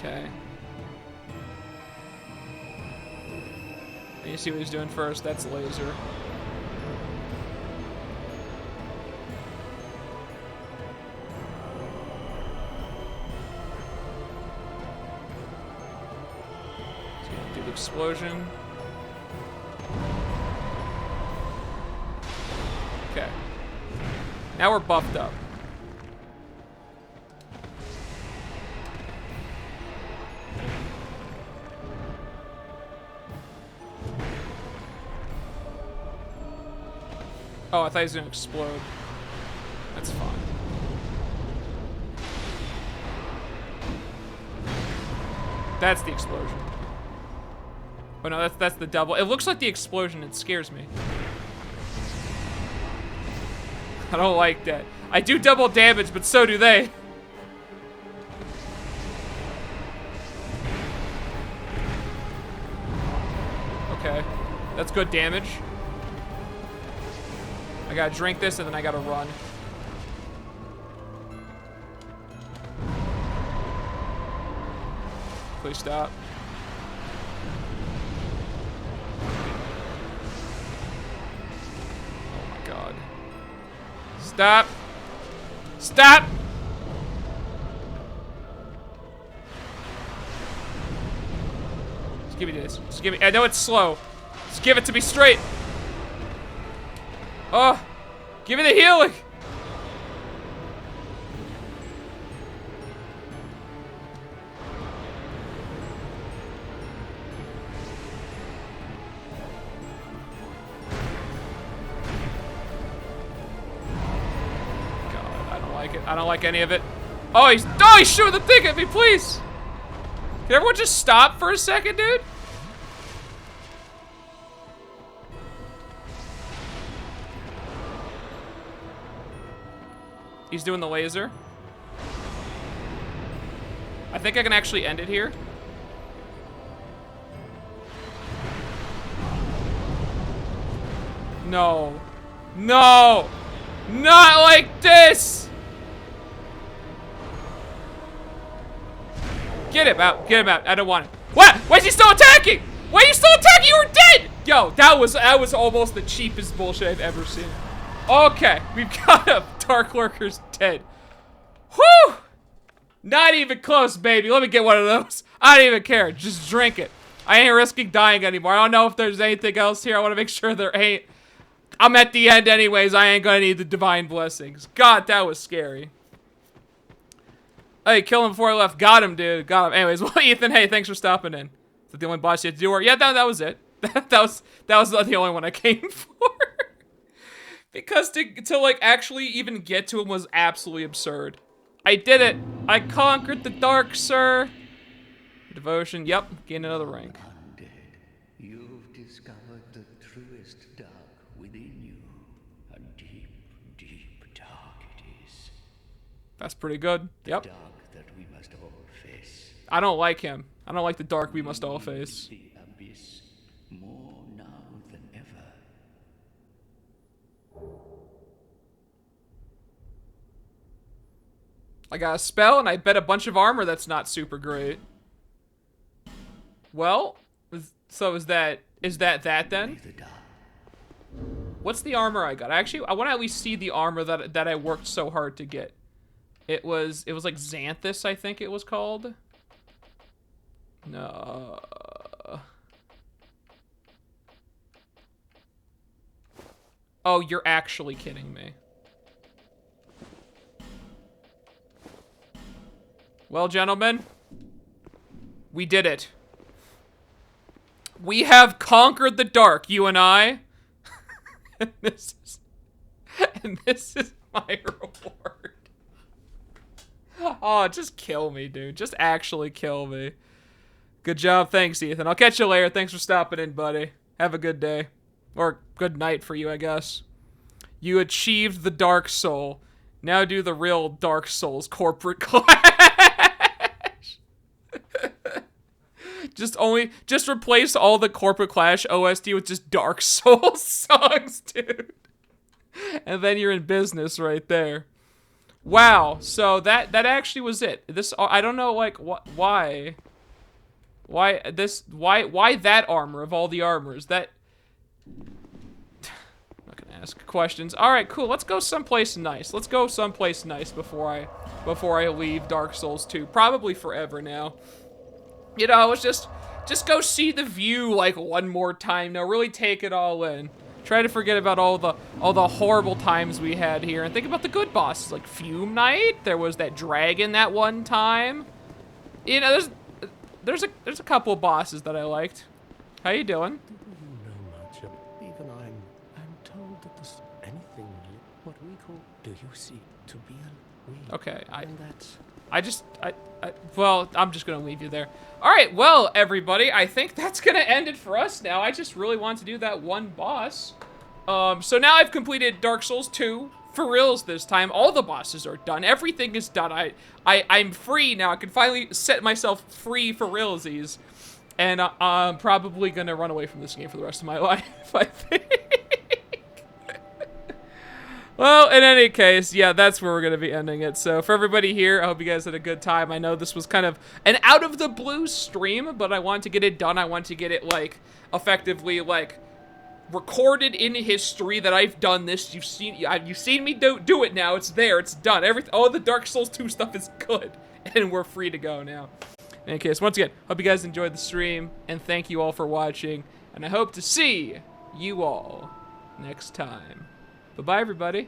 Okay. You see what he's doing first? That's laser. He's gonna do the explosion. Okay. Now we're buffed up. Oh, I thought he was gonna explode. That's fine. That's the explosion. Oh no, that's the double. It looks like the explosion. It scares me. I don't like that. I do double damage, but so do they. Okay, that's good damage. I gotta drink this and then I gotta run. Please stop. Oh my god. Stop! Stop! Just give me this. Just give me. I know it's slow. Just give it to me straight. Oh, give me the healing. God, I don't like it. I don't like any of it. Oh, he's shooting the thing at me, please. Can everyone just stop for a second, dude? He's doing the laser. I think I can actually end it here. No. No! Not like this! Get him out. Get him out. I don't want it. What? Why is he still attacking? Why are you still attacking? You were dead! Yo, that was almost the cheapest bullshit I've ever seen. Okay, we've got a Dark Lurker's dead. Whew! Not even close, baby. Let me get one of those. I don't even care. Just drink it. I ain't risking dying anymore. I don't know if there's anything else here. I want to make sure there ain't. I'm at the end anyways. I ain't gonna need the divine blessings. God, that was scary. Hey, kill him before I left. Got him, dude. Got him. Anyways, well, Ethan, hey, thanks for stopping in. Is that the only boss you had to do? Or yeah, that was it. that was the only one I came for. Because to like actually even get to him was absolutely absurd. I did it. I conquered the dark, sir. Devotion. Yep. Gain another rank. Undead, you've discovered the truest dark within you. A deep, deep dark it is. That's pretty good. Yep. Dark that we must all face. I don't like him. I don't like the dark we must all face. The abyss more now than ever. I got a spell and I bet a bunch of armor that's not super great. Well, so is that then? The dark. What's the armor I got? Actually, I want to at least see the armor that I worked so hard to get. It was like Xanthus, I think it was called. No. Oh, you're actually kidding me. Well, gentlemen, we did it. We have conquered the dark, you and I. and this is my reward. Oh, just kill me, dude. Just actually kill me. Good job. Thanks, Ethan. I'll catch you later. Thanks for stopping in, buddy. Have a good day. Or good night for you, I guess. You achieved the Dark Soul. Now do the real Dark Souls corporate clash. Just replace all the corporate clash OST with just Dark Souls songs, dude. And then you're in business right there. Wow. So that actually was it. This, I don't know, like, why that armor of all the armors? That, I'm not gonna ask questions. All right, cool. Let's go someplace nice. Let's go someplace nice before I leave Dark Souls 2. Probably forever now. You know, let's just go see the view like one more time now. Really take it all in. Try to forget about all the horrible times we had here and think about the good bosses like Fume Knight. There was that dragon that one time. You know, there's a couple of bosses that I liked. How you doing? No much. Even I'm told that there's anything what we call do you see to be a Okay, and that's well, I'm just gonna leave you there. All right, well, everybody, I think that's gonna end it for us now. I just really want to do that one boss. So now I've completed Dark Souls 2 for reals this time. All the bosses are done. Everything is done. I'm free now. I can finally set myself free for realsies. And I'm probably gonna run away from this game for the rest of my life, I think. Well, in any case, yeah, that's where we're going to be ending it. So for everybody here, I hope you guys had a good time. I know this was kind of an out of the blue stream, but I wanted to get it done. I wanted to get it, like, effectively, like, recorded in history that I've done this. You've seen me do it now. It's there. It's done. All the Dark Souls 2 stuff is good. And we're free to go now. In any case, once again, hope you guys enjoyed the stream. And thank you all for watching. And I hope to see you all next time. Bye-bye, everybody.